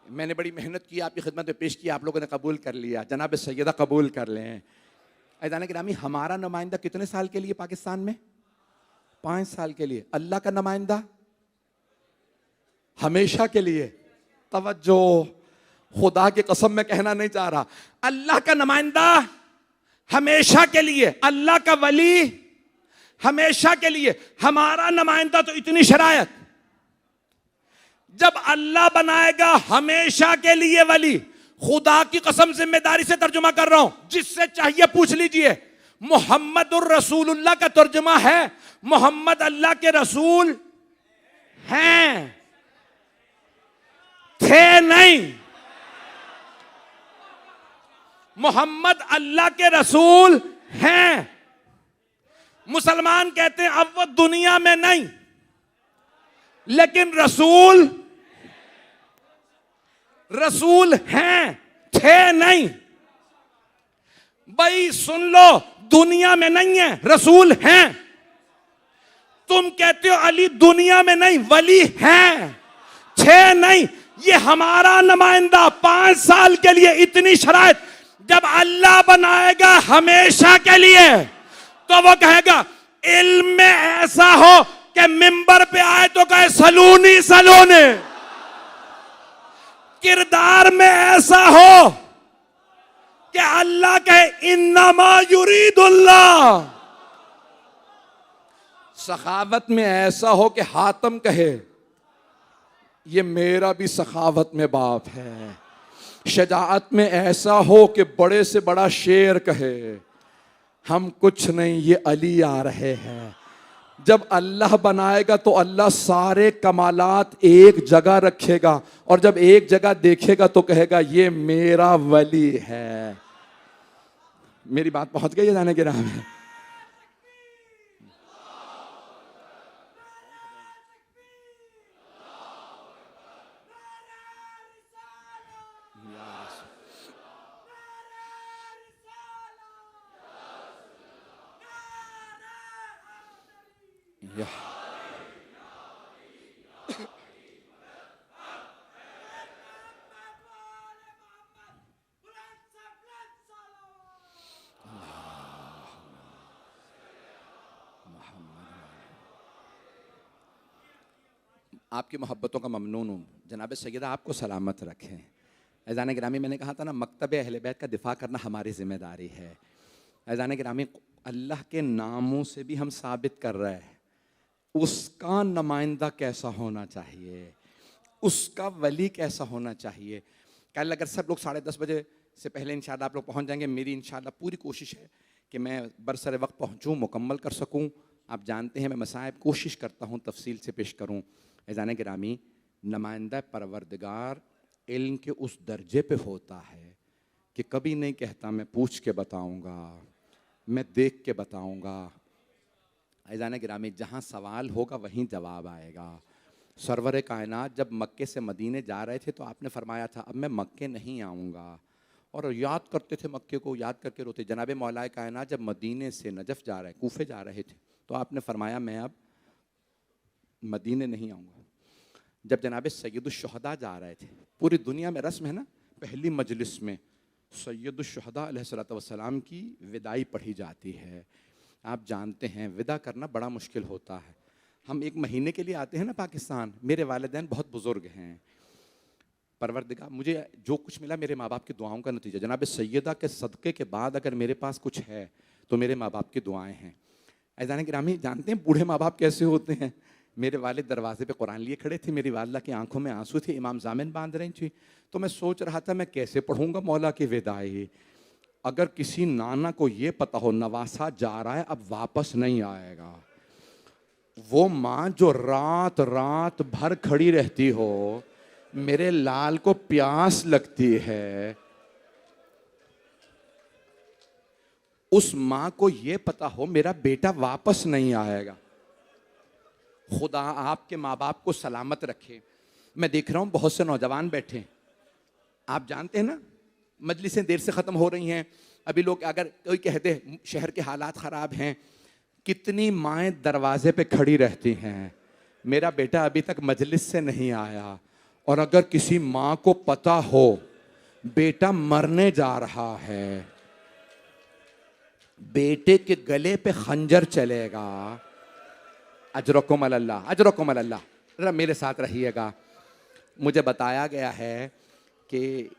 Speaker 2: मैंने बड़ी मेहनत की, आपकी खिदमत में पेश किया, आप लोगों ने कबूल कर लिया। जनाब सैयदा कबूल कर लें। ऐज़ान गिरामी, हमारा नुमाइंदा कितने साल के लिए पाकिस्तान में? 5 साल के लिए। अल्लाह का नुमाइंदा हमेशा के लिए। तवज्जो, खुदा की कसम मैं कहना नहीं चाह रहा, अल्लाह का नुमाइंदा हमेशा के लिए, अल्लाह का वली हमेशा के लिए। हमारा नुमाइंदा तो इतनी शरायत, जब अल्लाह बनाएगा हमेशा के लिए वली, खुदा की कसम जिम्मेदारी से तर्जुमा कर रहा हूं, जिससे चाहिए पूछ लीजिए। मोहम्मदुर रसूलुल्लाह का तर्जुमा है, मोहम्मद अल्लाह के रसूल हैं, थे नहीं। मोहम्मद अल्लाह के रसूल हैं। मुसलमान कहते हैं अब वो दुनिया में नहीं, लेकिन रसूल हैं, थे नहीं। भाई सुन लो, दुनिया में नहीं है, रसूल हैं। तुम कहते हो अली दुनिया में नहीं, वली हैं, थे नहीं। ये हमारा नुमाइंदा 5 साल के लिए, इतनी शराइत, जब अल्लाह बनाएगा हमेशा के लिए तो वो कहेगा इल्म में ऐसा हो कि मिंबर पे आए तो कहे सलूनी सलूनी, किरदार में ऐसा हो कि अल्लाह कहे इन्नमा युरीदुल्लाह, सखावत में ऐसा हो कि हातम कहे ये मेरा भी सखावत में बाप है, शजाअत में ऐसा हो कि बड़े से बड़ा शेर कहे हम कुछ नहीं, ये अली आ रहे हैं। जब अल्लाह बनाएगा तो अल्लाह सारे कमालात एक जगह रखेगा, और जब एक जगह देखेगा तो कहेगा ये मेरा वली है। मेरी बात पहुंच गई है जाने के राह में? आपकी मोहब्बतों का ममनून हूँ। जनाब सैयदा आपको सलामत रखें। ऐज़ान गिरामी, मैंने कहा था ना, मकतब अहले बैत का दिफा करना हमारी जिम्मेदारी है। ऐज़ान गिरामी, अल्लाह के नामों से भी हम साबित कर रहे हैं उसका नुमाइंदा कैसा होना चाहिए, उसका वली कैसा होना चाहिए। कल अगर सब लोग 10:30 बजे से पहले इंशाअल्लाह आप लोग पहुँच जाएंगे, मेरी इंशाअल्लाह पूरी कोशिश है कि मैं बरसरे वक्त पहुँचूँ, मुकम्मल कर सकूँ। आप जानते हैं मैं मसाइब कोशिश करता हूँ तफसील से पेश करूँ। ऐज़ान गिरामी, नुमाइंदा परवरदिगार इल्म के उस दर्जे पे होता है कि कभी नहीं कहता मैं पूछ के बताऊंगा, मैं देख के बताऊंगा। ऐज़ान गिरामी, जहाँ सवाल होगा वहीं जवाब आएगा। सरवर कायनात जब मक्के से मदीने जा रहे थे तो आपने फरमाया था अब मैं मक्के नहीं आऊँगा, और याद करते थे मक्के को, याद करके रोते। जनाब मौलाए कायनात जब मदीने से नजफ़ जा रहे, कूफे जा रहे थे, तो आपने फरमाया मैं अब मदीने नहीं आऊँगा। जब जनाब सैयदुश्शुहदा जा रहे थे, पूरी दुनिया में रस्म है ना, पहली मजलिस में सैयदुश्शुहदा अलैहिस्सलातु वस्सलाम की विदाई पढ़ी जाती है। आप जानते हैं विदा करना बड़ा मुश्किल होता है। हम 1 महीने के लिए आते हैं ना पाकिस्तान। मेरे वालिदैन बहुत बुज़ुर्ग हैं। परवरदिगार, मुझे जो कुछ मिला मेरे माँ बाप की दुआओं का नतीजा। जनाब सैयदा के सदक़े के बाद अगर मेरे पास कुछ है तो मेरे माँ बाप की दुआएं हैं। ऐज़ान गिरामी, जानते हैं बूढ़े माँ बाप कैसे होते हैं? मेरे वालिद दरवाजे पे कुरान लिए खड़े थे, मेरी वालिदा की आंखों में आंसू थे, इमाम जामिन बांध रही थी। तो मैं सोच रहा था मैं कैसे पढ़ूंगा मौला की विदाई। अगर किसी नाना को ये पता हो नवासा जा रहा है अब वापस नहीं आएगा, वो माँ जो रात रात भर खड़ी रहती हो, मेरे लाल को प्यास लगती है, उस माँ को ये पता हो मेरा बेटा वापस नहीं आएगा। खुदा आपके माँ बाप को सलामत रखे। मैं देख रहा हूं बहुत से नौजवान बैठे हैं, आप जानते हैं ना मजलिसें देर से ख़त्म हो रही हैं। अभी लोग अगर कोई कहते शहर के हालात ख़राब हैं, कितनी माएँ दरवाजे पे खड़ी रहती हैं, मेरा बेटा अभी तक मजलिस से नहीं आया। और अगर किसी माँ को पता हो बेटा मरने जा रहा है, बेटे के गले पे खंजर चलेगा, अजरकुम अल्लाह, अजरकुम अल्लाह, जरा मेरे साथ रहिएगा। मुझे बताया गया है कि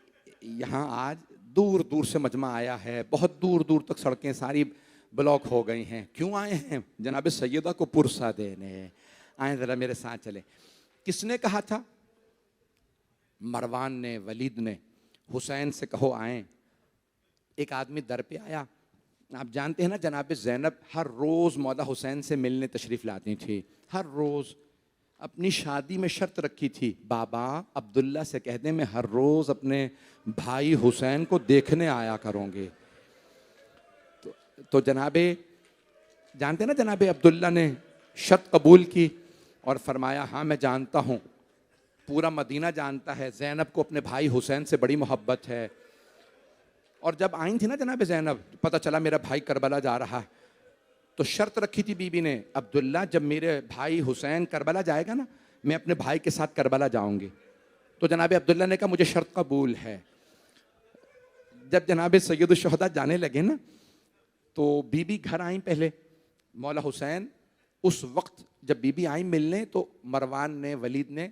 Speaker 2: यहाँ आज दूर दूर से मजमा आया है, बहुत दूर दूर तक सड़कें सारी ब्लॉक हो गई हैं। क्यों आए हैं? जनाब सैयदा को पुरसा देने आए। ज़रा मेरे साथ चले। किसने कहा था? मरवान ने, वलीद ने, हुसैन से कहो आए। एक आदमी दर पे आया। आप जानते हैं ना जनाब ज़ैनब हर रोज़ मौला हुसैन से मिलने तशरीफ़ लाती थी, हर रोज़। अपनी शादी में शर्त रखी थी, बाबा अब्दुल्ला से कह दें मैं हर रोज़ अपने भाई हुसैन को देखने आया करूँगी। तो जनाबे जानते ना जनाबे अब्दुल्ला ने शर्त कबूल की और फरमाया हाँ मैं जानता हूँ, पूरा मदीना जानता है ज़ैनब को अपने भाई हुसैन से बड़ी मोहब्बत है। और जब आई थी ना जनाब ज़ैनब, पता चला मेरा भाई करबला जा रहा है, तो शर्त रखी थी बीबी ने, अब्दुल्ला जब मेरे भाई हुसैन करबला जाएगा ना, मैं अपने भाई के साथ करबला जाऊंगी। तो जनाब अब्दुल्ला ने कहा मुझे शर्त कबूल है। जब जनाब सैयद शुहदा जाने लगे ना, तो बीबी घर आई पहले, मौला हुसैन उस वक्त जब बीबी आई मिलने, तो मरवान ने, वलीद ने,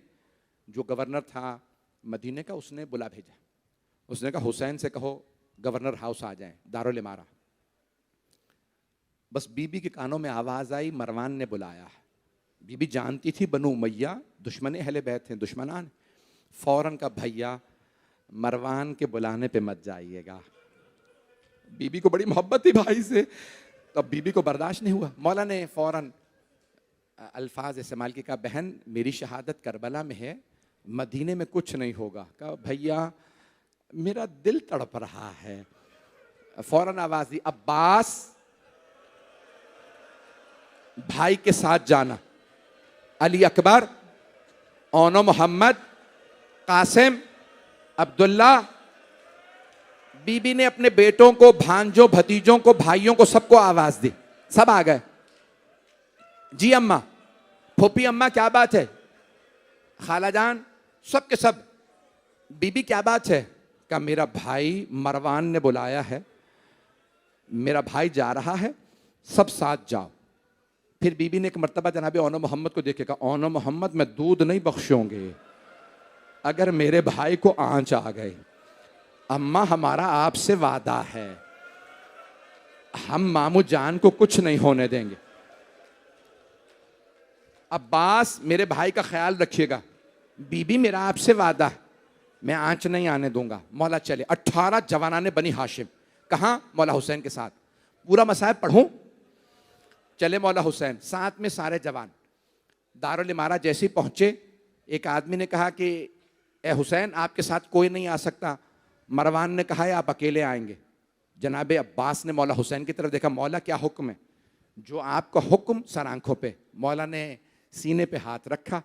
Speaker 2: जो गवर्नर था मदीने का, उसने बुला भेजा। उसने कहा हुसैन से कहो गवर्नर हाउस आ जाए, दारुल इमारा। बस बीबी के कानों में आवाज़ आई मरवान ने बुलाया। बीबी जानती थी बनु उमैया दुश्मन अहले बैत हैं, दुश्मनान। फौरन का भैया मरवान के बुलाने पे मत जाइएगा। बीबी को बड़ी मोहब्बत थी भाई से, तो बीबी को बर्दाश्त नहीं हुआ। मौला ने फौरन अल्फाज इस्तेमाल किया, कहा बहन मेरी शहादत करबला में है, मदीने में कुछ नहीं होगा। कहा भैया मेरा दिल तड़प रहा है। फौरन आवाज दी, अब्बास भाई के साथ जाना, अली अकबर, ओनो मोहम्मद, कासिम, अब्दुल्ला। बीबी ने अपने बेटों को, भांजों, भतीजों को, भाइयों को, सबको आवाज दी। सब आ गए। जी अम्मा, फूफी अम्मा क्या बात है, खालाजान, सब के सब। बीबी क्या बात है? का मेरा भाई मरवान ने बुलाया है, मेरा भाई जा रहा है, सब साथ जाओ। फिर बीबी ने एक मर्तबा जनाबे ओनो मोहम्मद को देखेगा, ओनो मोहम्मद मैं दूध नहीं बख्शूंगी अगर मेरे भाई को आंच आ गई। अम्मा हमारा आपसे वादा है, हम मामू जान को कुछ नहीं होने देंगे। अब्बास मेरे भाई का ख्याल रखिएगा। बीबी मेरा आपसे वादा है, मैं आंच नहीं आने दूंगा। मौला चले। 18 जवानाने बनी हाशिम, कहाँ? मौला हुसैन के साथ। पूरा मसाइब पढ़ूं? चले मौला हुसैन, साथ में सारे जवान। दारुल इमारा जैसे ही पहुंचे, एक आदमी ने कहा कि ए हुसैन आपके साथ कोई नहीं आ सकता। मरवान ने कहा है आप अकेले आएंगे। जनाब अब्बास ने मौला हुसैन की तरफ देखा, मौला क्या हुक्म है? जो आपका हुक्म सर आंखों पे। मौला ने सीने पे हाथ रखा,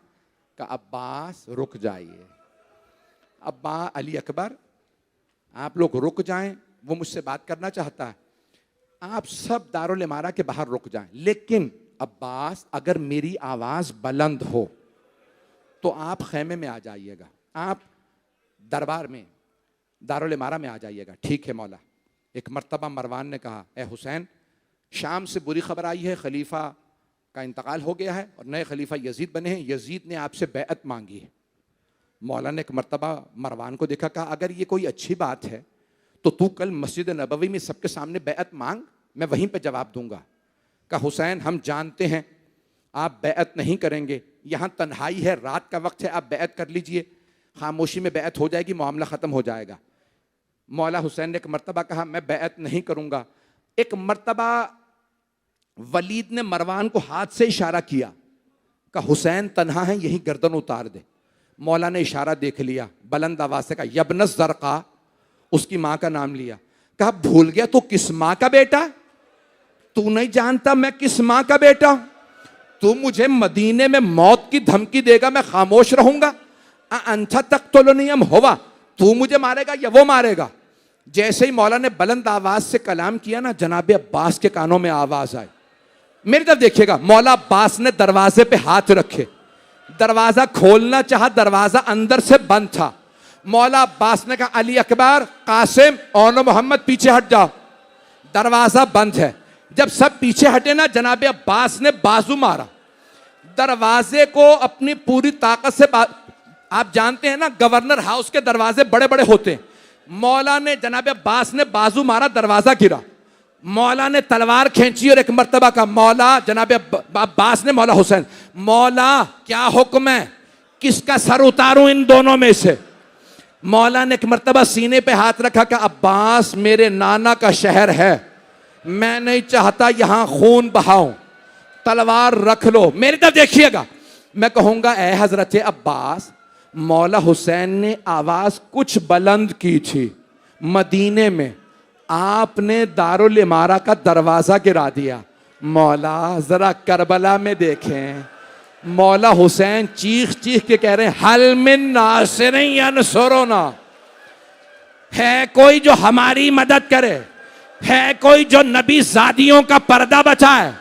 Speaker 2: कहा अब्बास रुक जाइए। अब्बा, अली अकबर आप लोग रुक जाएं, वो मुझसे बात करना चाहता है। आप सब दारुल इमारा के बाहर रुक जाएं, लेकिन अब्बास अगर मेरी आवाज बुलंद हो तो आप खैमे में आ जाइएगा, आप दरबार में दारुल इमारा में आ जाइएगा। ठीक है मौला। एक मर्तबा मरवान ने कहा, ए हुसैन शाम से बुरी खबर आई है, खलीफा का इंतकाल हो गया है और नए खलीफा यजीद बने हैं, यजीद ने आपसे बैअत मांगी है। मौला ने एक मर्तबा मरवान को देखा, कहा अगर ये कोई अच्छी बात है तो तू कल मस्जिद नबवी में सबके सामने बैअत मांग, मैं वहीं पे जवाब दूंगा। कहा हुसैन हम जानते हैं आप बैअत नहीं करेंगे, यहाँ तन्हाई है, रात का वक्त है, आप बैत कर लीजिए, खामोशी में बैत हो जाएगी, मामला ख़त्म हो जाएगा। मौला हुसैन ने एक मर्तबा कहा मैं बैत नहीं करूँगा। एक मर्तबा वलीद ने मरवान को हाथ से इशारा किया, कहा हुसैन तन्हा है, यही गर्दन उतार दे। मौला ने इशारा देख लिया, बुलंद आवाज से कहा यब्नस ज़रक़ा, उसकी माँ का नाम लिया। कहा भूल गया तो किस माँ का बेटा? तू नहीं जानता मैं किस माँ का बेटा हूं? तू मुझे मदीने में मौत की धमकी देगा, मैं खामोश रहूंगा? अंथा तक तो नियम होगा, तू मुझे मारेगा या वो मारेगा? जैसे ही मौला ने बुलंद आवाज से कलाम किया ना, जनाब अब्बास के कानों में आवाज आई। मेरी तरफ देखिएगा, मौला अब्बास ने दरवाजे पे हाथ रखे, दरवाजा खोलना चाहा, दरवाजा अंदर से बंद था। मौला अब्बास ने कहा अली अकबर, कासिम और मोहम्मद पीछे हट जाओ, दरवाजा बंद है। जब सब पीछे हटे ना, जनाब अब्बास ने बाजू मारा, दरवाजे को अपनी पूरी ताकत से आप जानते हैं ना गवर्नर हाउस के दरवाजे बड़े बड़े होते हैं। मौला ने, जनाब अब्बास ने बाजू मारा, दरवाजा गिरा। मौला ने तलवार खींची और एक मर्तबा का मौला, जनाब अब्बास ने मौला हुसैन, मौला क्या हुक्म है, किसका सर उतारूं इन दोनों में से? मौला ने एक मर्तबा सीने पे हाथ रखा कि अब्बास मेरे नाना का शहर है, मैं नहीं चाहता यहां खून बहाऊं, तलवार रख लो। मेरी तरफ देखिएगा, मैं कहूंगा ए हजरत अब्बास, मौला हुसैन ने आवाज कुछ बुलंद की थी मदीने में, आपने दारुल इमारा का दरवाजा गिरा दिया। मौला जरा करबला में देखें, मौला हुसैन चीख चीख के कह रहे हैं हल मिन नासिरिन यनसुरुना, है कोई जो हमारी मदद करे, है कोई जो नबी जादियों का पर्दा बचाए?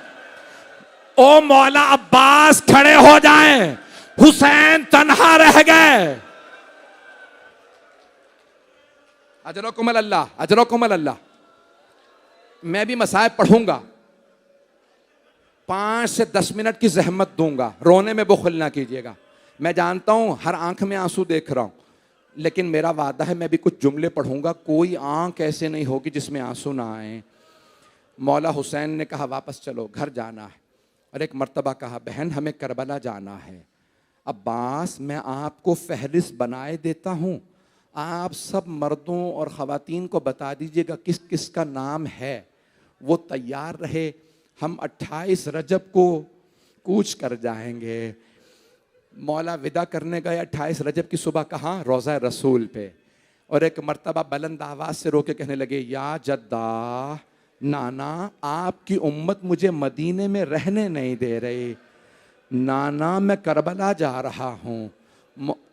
Speaker 2: ओ मौला अब्बास खड़े हो जाएं, हुसैन तन्हा रह गए। अजरकुमुल अल्लाह, अजरकुमुल अल्लाह। मैं भी मसाइब पढ़ूंगा, 5 से 10 मिनट की जहमत दूंगा, रोने में बुखल ना कीजिएगा। मैं जानता हूं हर आंख में आंसू देख रहा हूं, लेकिन मेरा वादा है मैं भी कुछ जुमले पढ़ूंगा, कोई आंख ऐसे नहीं होगी जिसमें आंसू ना आए। मौला हुसैन ने कहा वापस चलो, घर जाना है। और एक मर्तबा कहा बहन हमें करबला जाना है। अब्बास मैं आपको फहरिस्त बनाए देता हूं, आप सब मर्दों और ख़वातीन को बता दीजिएगा किस किस का नाम है, वो तैयार रहे, हम 28 रजब को कूच कर जाएंगे। मौला विदा करने गए 28 रजब की सुबह, कहाँ? रोज़ा रसूल पे। और एक मर्तबा बुलंद आवाज़ से रोके कहने लगे या जद्दा, नाना आपकी उम्मत मुझे मदीने में रहने नहीं दे रही, नाना मैं करबला जा रहा हूँ।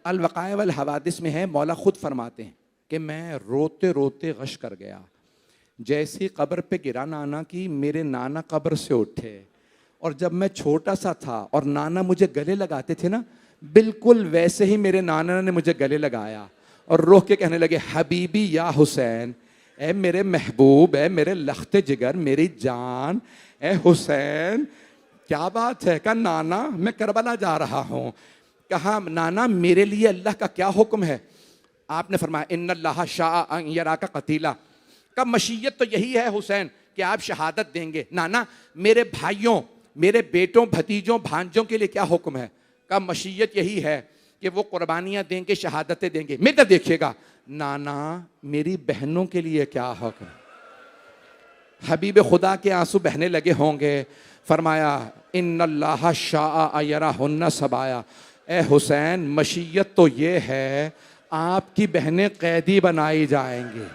Speaker 2: अल-वक़ाया वल हवादिस में है, मौला खुद फरमाते हैं कि मैं रोते रोते गश कर गया, जैसी कब्र पे गिरा नाना की, मेरे नाना कब्र से उठे। और जब मैं छोटा सा था और नाना मुझे गले लगाते थे ना, बिल्कुल वैसे ही मेरे नाना ने मुझे गले लगाया और रोक के कहने लगे हबीबी या हुसैन, ए मेरे महबूब, ए मेरे लख्ते जिगर, मेरी जान, ए हुसैन। क्या बात है? कहा नाना मैं करबला जा रहा हूँ। कहा नाना मेरे लिए अल्लाह का क्या हुक्म है? आपने फरमाया इन्नल्लाह शाअ अन यराका कतीला, का मशीयत तो यही है हुसैन कि आप शहादत देंगे। नाना मेरे भाइयों, मेरे बेटों, भतीजों, भांजों के लिए क्या हुक्म है? का मशीयत यही है कि वो कुर्बानियाँ देंगे, शहादतें देंगे। मेरे तरफ देखिएगा, नाना मेरी बहनों के लिए क्या हुक्म? हबीब खुदा के आंसू बहने लगे होंगे। फरमाया इन्नल्लाह शाअ यराहुन्ना सबाया, ए हुसैन मशीयत तो ये है आपकी बहनें कैदी बनाई जाएंगी।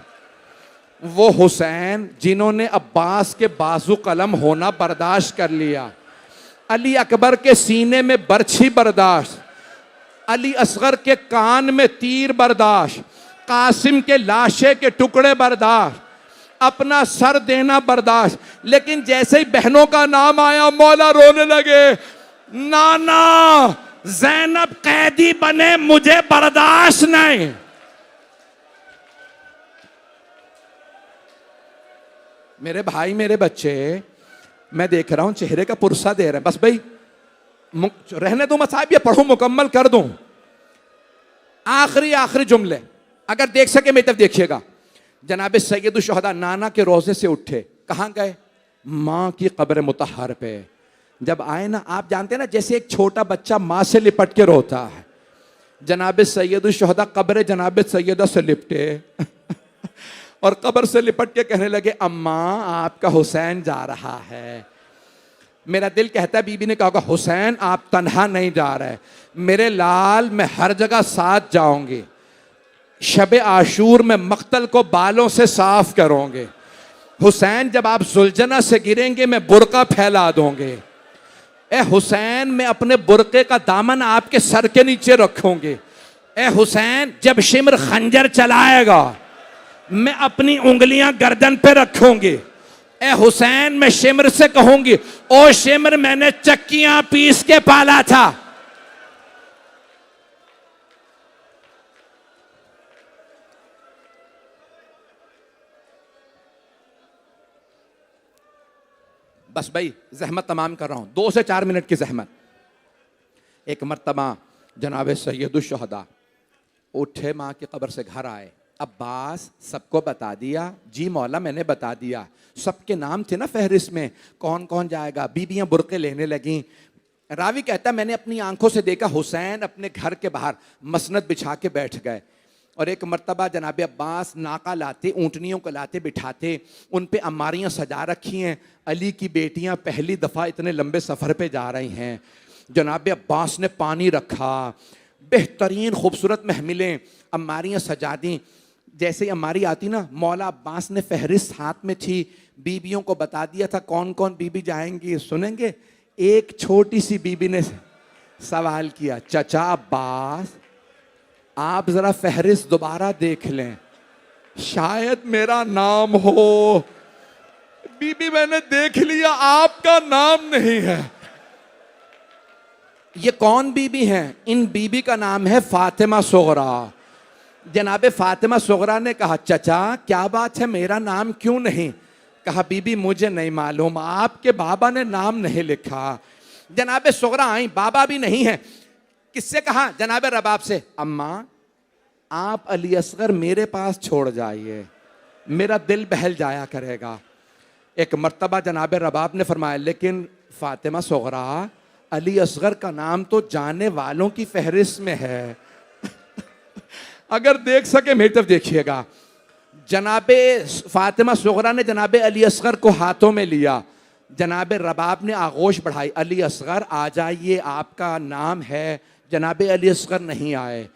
Speaker 2: वो हुसैन जिन्होंने अब्बास के बाजू कलम होना बर्दाश्त कर लिया, अली अकबर के सीने में बर्छी बर्दाश्त, अली असगर के कान में तीर बर्दाश्त, कासिम के लाशे के टुकड़े बर्दाश्त, अपना सर देना बर्दाश्त, लेकिन जैसे ही बहनों का नाम आया मौला रोने लगे, नाना ज़ैनब कैदी बने मुझे बर्दाश्त नहीं। मेरे भाई, मेरे बच्चे, मैं देख रहा हूं चेहरे का पुरसा दे रहे हैं, बस भाई रहने दो मसाइब, ये पढ़ूं मुकम्मल कर दूं। आखिरी जुमले अगर देख सके मेरी तरफ देखिएगा। जनाब सैयद शुहदा नाना के रोजे से उठे, कहां गए? मां की कब्र मुतहर पे। जब आए ना, आप जानते हैं ना, जैसे एक छोटा बच्चा माँ से लिपट के रोता है, जनाब सैयदुल शुहदा कब्र जनाब सैयदा से लिपटे और कब्र से लिपट के कहने लगे, अम्मा आपका हुसैन जा रहा है। मेरा दिल कहता है, बीबी ने कहा, हुसैन आप तन्हा नहीं जा रहे, मेरे लाल मैं हर जगह साथ जाऊंगी, शब आशूर में मक्तल को बालों से साफ करोगे, हुसैन जब आप सुलझना से गिरेंगे मैं बुर्का फैला दूंगे, ए हुसैन मैं अपने बुर्के का दामन आपके सर के नीचे रखूंगी, ए हुसैन जब शिमर खंजर चलाएगा मैं अपनी उंगलियां गर्दन पे रखूंगी, ए हुसैन मैं शिमर से कहूंगी, ओ शिमर मैंने चक्कियां पीस के पाला था। बस भाई जहमत तमाम कर रहा हूं, 2 से 4 मिनट की जहमत। एक मर्तबा जनाब सैयदुल शुहदा उठे, माँ की कब्र से घर आए, अब्बास सबको बता दिया, जी मौला मैंने बता दिया, सबके नाम थे ना फहरिस्त में, कौन कौन जाएगा, बीबियां बुरके लेने लगी। रावी कहता मैंने अपनी आंखों से देखा हुसैन अपने घर के बाहर मसनद बिछा के बैठ गए, और एक मर्तबा जनाब अब्बास नाका लाते, ऊँटनियों को लाते बिठाते, उन पे अम्मारियाँ सजा रखी हैं, अली की बेटियाँ पहली दफ़ा इतने लंबे सफ़र पे जा रही हैं, जनाब अब्बास ने पानी रखा, बेहतरीन खूबसूरत महमिलें, अम्मारियाँ सजा दी। जैसे अम्मारी आती ना, मौला अब्बास ने फहरिस्त हाथ में थी, बीबियों को बता दिया था कौन कौन बीबी जाएंगी। सुनेंगे, एक छोटी सी बीबी ने सवाल किया, चचा अब्बास आप जरा फहरिस्त दोबारा देख लें, शायद मेरा नाम हो। बीबी मैंने देख लिया, आपका नाम नहीं है। ये कौन बीबी हैं? इन बीबी का नाम है फातिमा सुगरा। जनाब फातिमा सुगरा ने कहा, चचा क्या बात है, मेरा नाम क्यों नहीं? कहा, बीबी मुझे नहीं मालूम, आपके बाबा ने नाम नहीं लिखा। जनाब सुगरा आई, बाबा भी नहीं है। किससे कहा? जनाब रबाब से, अम्मा आप अली असगर मेरे पास छोड़ जाइए, मेरा दिल बहल जाया करेगा। एक मर्तबा जनाब रबाब ने फरमाया, लेकिन फातिमा सुगरा अली असगर का नाम तो जाने वालों की फहरिस्त में है। अगर देख सके मेरी तरफ देखिएगा। जनाबे फातिमा सुगरा ने जनाबे अली असगर को हाथों में लिया, जनाबे रबाब ने आगोश बढ़ाई, अली असगर आ जाइए, आपका नाम है। जनाबे अली असगर नहीं आए।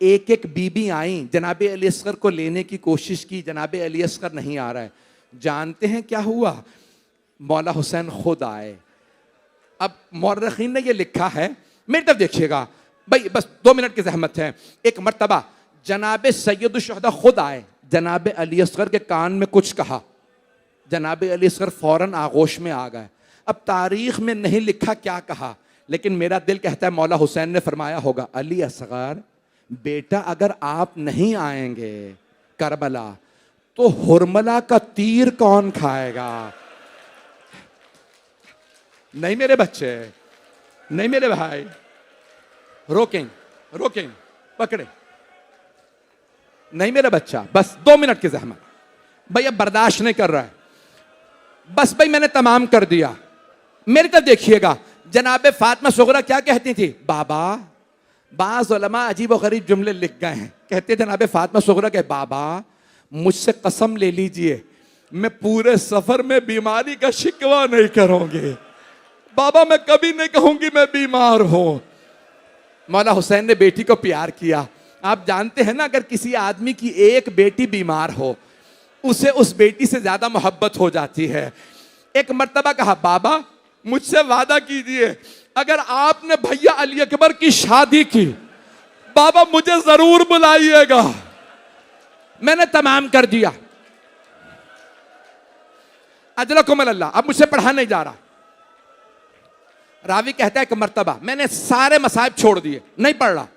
Speaker 2: एक एक बीबी आई, जनाबे अली असगर को लेने की कोशिश की, जनाबे अली असगर नहीं आ रहा है। जानते हैं क्या हुआ? मौला हुसैन खुद आए। अब मौर्रखीन ने ये लिखा है, मेरी तरफ देखिएगा भाई, बस 2 मिनट की जहमत है। एक मर्तबा जनाबे सैयदुल शुहदा खुद आए, जनाबे अली असगर के कान में कुछ कहा, जनाबे अली असगर फौरन आगोश में आ गए। अब तारीख में नहीं लिखा क्या कहा, लेकिन मेरा दिल कहता है मौला हुसैन ने फरमाया होगा, अली असगर बेटा अगर आप नहीं आएंगे करबला तो हुरमला का तीर कौन खाएगा? नहीं मेरे बच्चे, नहीं मेरे भाई, रोकें रोकें, पकड़े, नहीं मेरा बच्चा, बस 2 मिनट की जहमत। भाई अब बर्दाश्त नहीं कर रहा है, बस भाई मैंने तमाम कर दिया। मेरी तरफ देखिएगा, जनाबे फातिमा सुगरा क्या कहती थी? बाबा, बाज़ उलमा अजीब व गरीब जुमले लिख गए हैं, कहते जनाबे फातिमा सुगरा के, बाबा मुझसे कसम ले लीजिए मैं पूरे सफर में बीमारी का शिकवा नहीं करूंगी, बाबा मैं कभी नहीं कहूंगी मैं बीमार हूं। मौला हुसैन ने बेटी को प्यार किया। आप जानते हैं ना, अगर किसी आदमी की एक बेटी बीमार हो, उसे उस बेटी से ज्यादा मोहब्बत हो जाती है। एक मर्तबा कहा, बाबा मुझसे वादा कीजिए अगर आपने भैया अली अकबर की शादी की, बाबा मुझे जरूर बुलाइएगा। मैंने तमाम कर दिया। अजलकुमुल अल्लाह, अब मुझसे पढ़ा नहीं जा रहा। रावी कहता है एक मर्तबा मैंने सारे मसाइब छोड़ दिए, नहीं पढ़ रहा।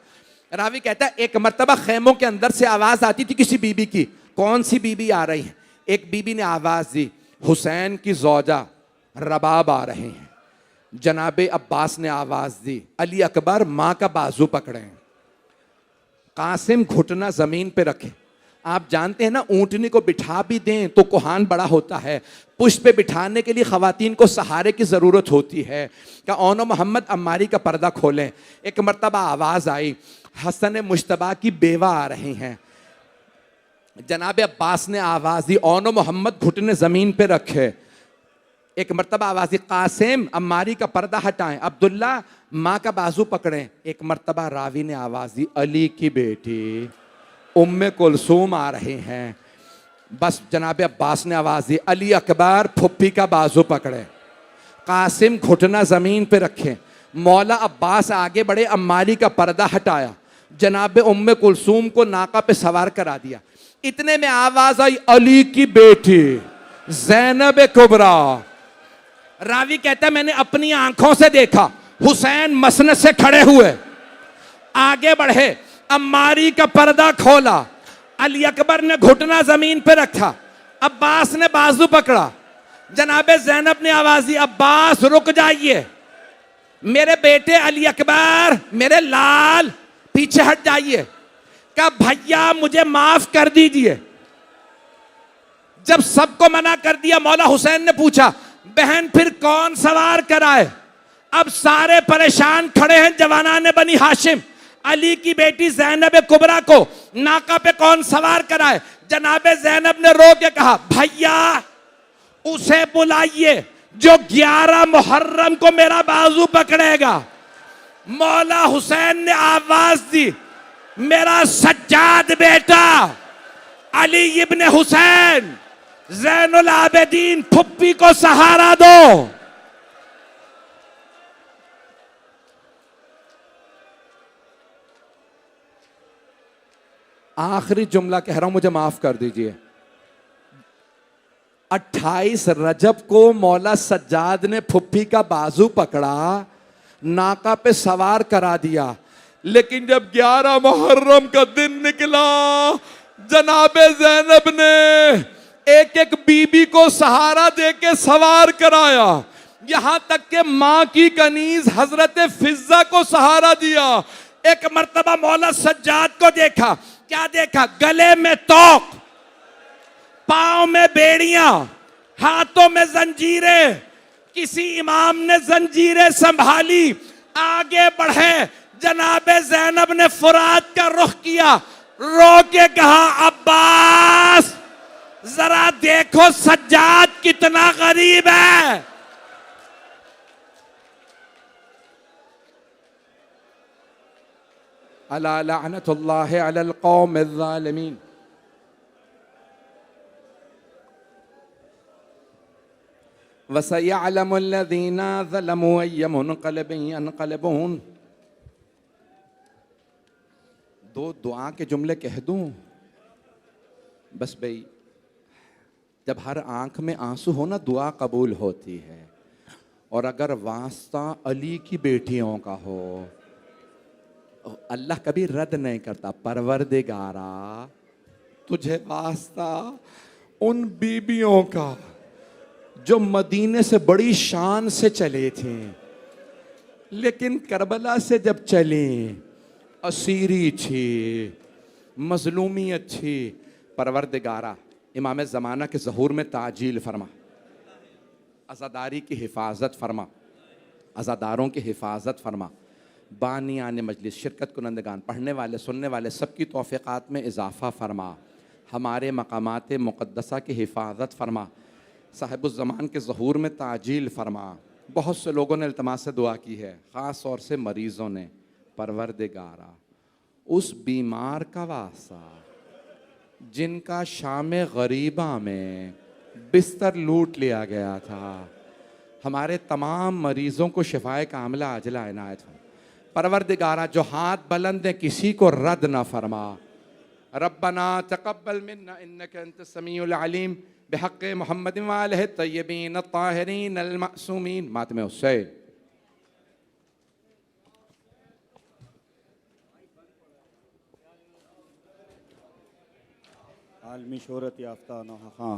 Speaker 2: रावी कहता है एक मर्तबा खैमों के अंदर से आवाज आती थी किसी बीबी की। कौन सी बीबी आ रही है? एक बीबी ने आवाज दी, हुसैन की जौजा रबाब आ रहे हैं। जनाबे अब्बास ने आवाज दी, अली अकबर माँ का बाजू पकड़े, कासिम घुटना जमीन पे रखे, आप जानते हैं ना, ऊंटनी को बिठा भी दें तो कोहान बड़ा होता है, पुष्प पे बिठाने के लिए खवातीन को सहारे की ज़रूरत होती है। क्या ओनो मोहम्मद अम्मारी का पर्दा खोलें। एक मर्तबा आवाज़ आई, हसन मुश्तबा की बेवा आ रही हैं। जनाब अब्बास ने आवाज़ दी, ओनो मोहम्मद घुटने ज़मीन पे रखे। एक मर्तबा आवाज़ दी, कासिम अम्मारी का पर्दा हटाएं, अब्दुल्ला माँ का बाजू पकड़ें। एक मर्तबा रावी ने आवाज़ दी, अली की बेटी उम्मे कुलसूम आ रही हैं। बस जनाब अब्बास ने आवाज़ दी, अली अकबर फुप्पी का बाजू पकड़े, कासिम घुटना ज़मीन पे रखें। मौला अब्बास आगे बढ़े, अम्मारी का पर्दा हटाया, जनाब उम्मे कुलसूम को नाका पे सवार करा दिया। इतने में आवाज़ आई, अली की बेटी ज़ैनब कुबरा। रावी कहता है, मैंने अपनी आंखों से देखा, हुसैन मसनद से खड़े हुए, आगे बढ़े, अम्मारी का पर्दा खोला, अली अकबर ने घुटना जमीन पे रखा, अब्बास ने बाजू पकड़ा। जनाबे ज़ैनब ने आवाज दी, अब्बास रुक जाइए, मेरे बेटे अली अकबर, मेरे लाल पीछे हट जाइए। कहा भैया मुझे माफ कर दीजिए। जब सबको मना कर दिया, मौला हुसैन ने पूछा, बहन फिर कौन सवार कराए। अब सारे परेशान खड़े हैं जवानाने बनी हाशिम, अली की बेटी ज़ैनब कुबरा को नाका पे कौन सवार कराए। जनाबे ज़ैनब ने रो के कहा, भैया उसे बुलाइए जो 11 मुहर्रम को मेरा बाजू पकड़ेगा। मौला हुसैन ने आवाज दी, मेरा सज्जाद बेटा अली इब्ने हुसैन ज़ैनुल आबिदीन फुप्पी को सहारा दो। आखिरी जुमला कह रहा हूं, मुझे माफ कर दीजिए। 28 रजब को मौला सज्जाद ने फुप्पी का बाजू पकड़ा, नाका पे सवार करा दिया, लेकिन जब 11 मुहर्रम का दिन निकला, जनाबे ज़ैनब ने एक एक बीबी को सहारा देके सवार कराया, यहां तक के मां की कनीज हजरत फिजा को सहारा दिया। एक मर्तबा मौला सज्जाद को देखा, क्या देखा, गले में तोक, पांव में बेड़ियां, हाथों में जंजीरें। किसी इमाम ने जंजीरें संभाली, आगे बढ़े, जनाबे ज़ैनब ने फुरात का रुख किया, रो के कहा, अब्बास जरा देखो सज्जाद कितना गरीब है। अला लअनतुल्लाहि अलल कौमिज़ ज़ालिमीन। वसयअलमुल्लज़ीना ज़लमू अय्य मुनक़लिबिन यनक़लिबून। दो दुआ के जुमले कह दूं बस भाई। जब हर आंख में आंसू हो ना, दुआ कबूल होती है। और अगर वास्ता अली की बेटियों का हो, अल्लाह कभी रद्द नहीं करता। परवरदिगारा तुझे वास्ता उन बीबियों का जो मदीने से बड़ी शान से चले थे, लेकिन करबला से जब चले असीरी थी, मजलूमियत थी। परवरदिगारा इमाम ज़माना के ज़हूर में ताजील फरमा, अज़ादारी की हिफाजत फरमा, अज़ादारों की हिफाजत फरमा। बानियान मजलिस, शिरकत कुनंदगान, पढ़ने वाले सुनने वाले सबकी तौफ़ीक़ात में इजाफ़ा फरमा। हमारे मकामात मुक़द्दसा की हिफाजत फरमा। साहिबुज़्ज़मान के ज़हूर में ताजील फरमा। बहुत से लोगों ने इल्तिमास से दुआ की है, ख़ास तौर से मरीज़ों ने। परवरदिगारा उस बीमार का वास्ता जिनका शामे गरीबा में बिस्तर लूट लिया गया था, हमारे तमाम मरीज़ों को शिफाए कामिला आजिला इनायत फरमा। परवरदिगारा जो हाथ बुलंद है किसी को रद्द ना फरमा। रब्बना तक़ब्बल मिन्ना इन्नका अंतस समीउल अलीम बिहक़्क़ि मुहम्मदिन व आलिहि तय्यबीन अत्ताहिरीन अल मासूमीन। मातमे हुसैन।
Speaker 1: आलमी शोहरत याफ्ता नौहा खां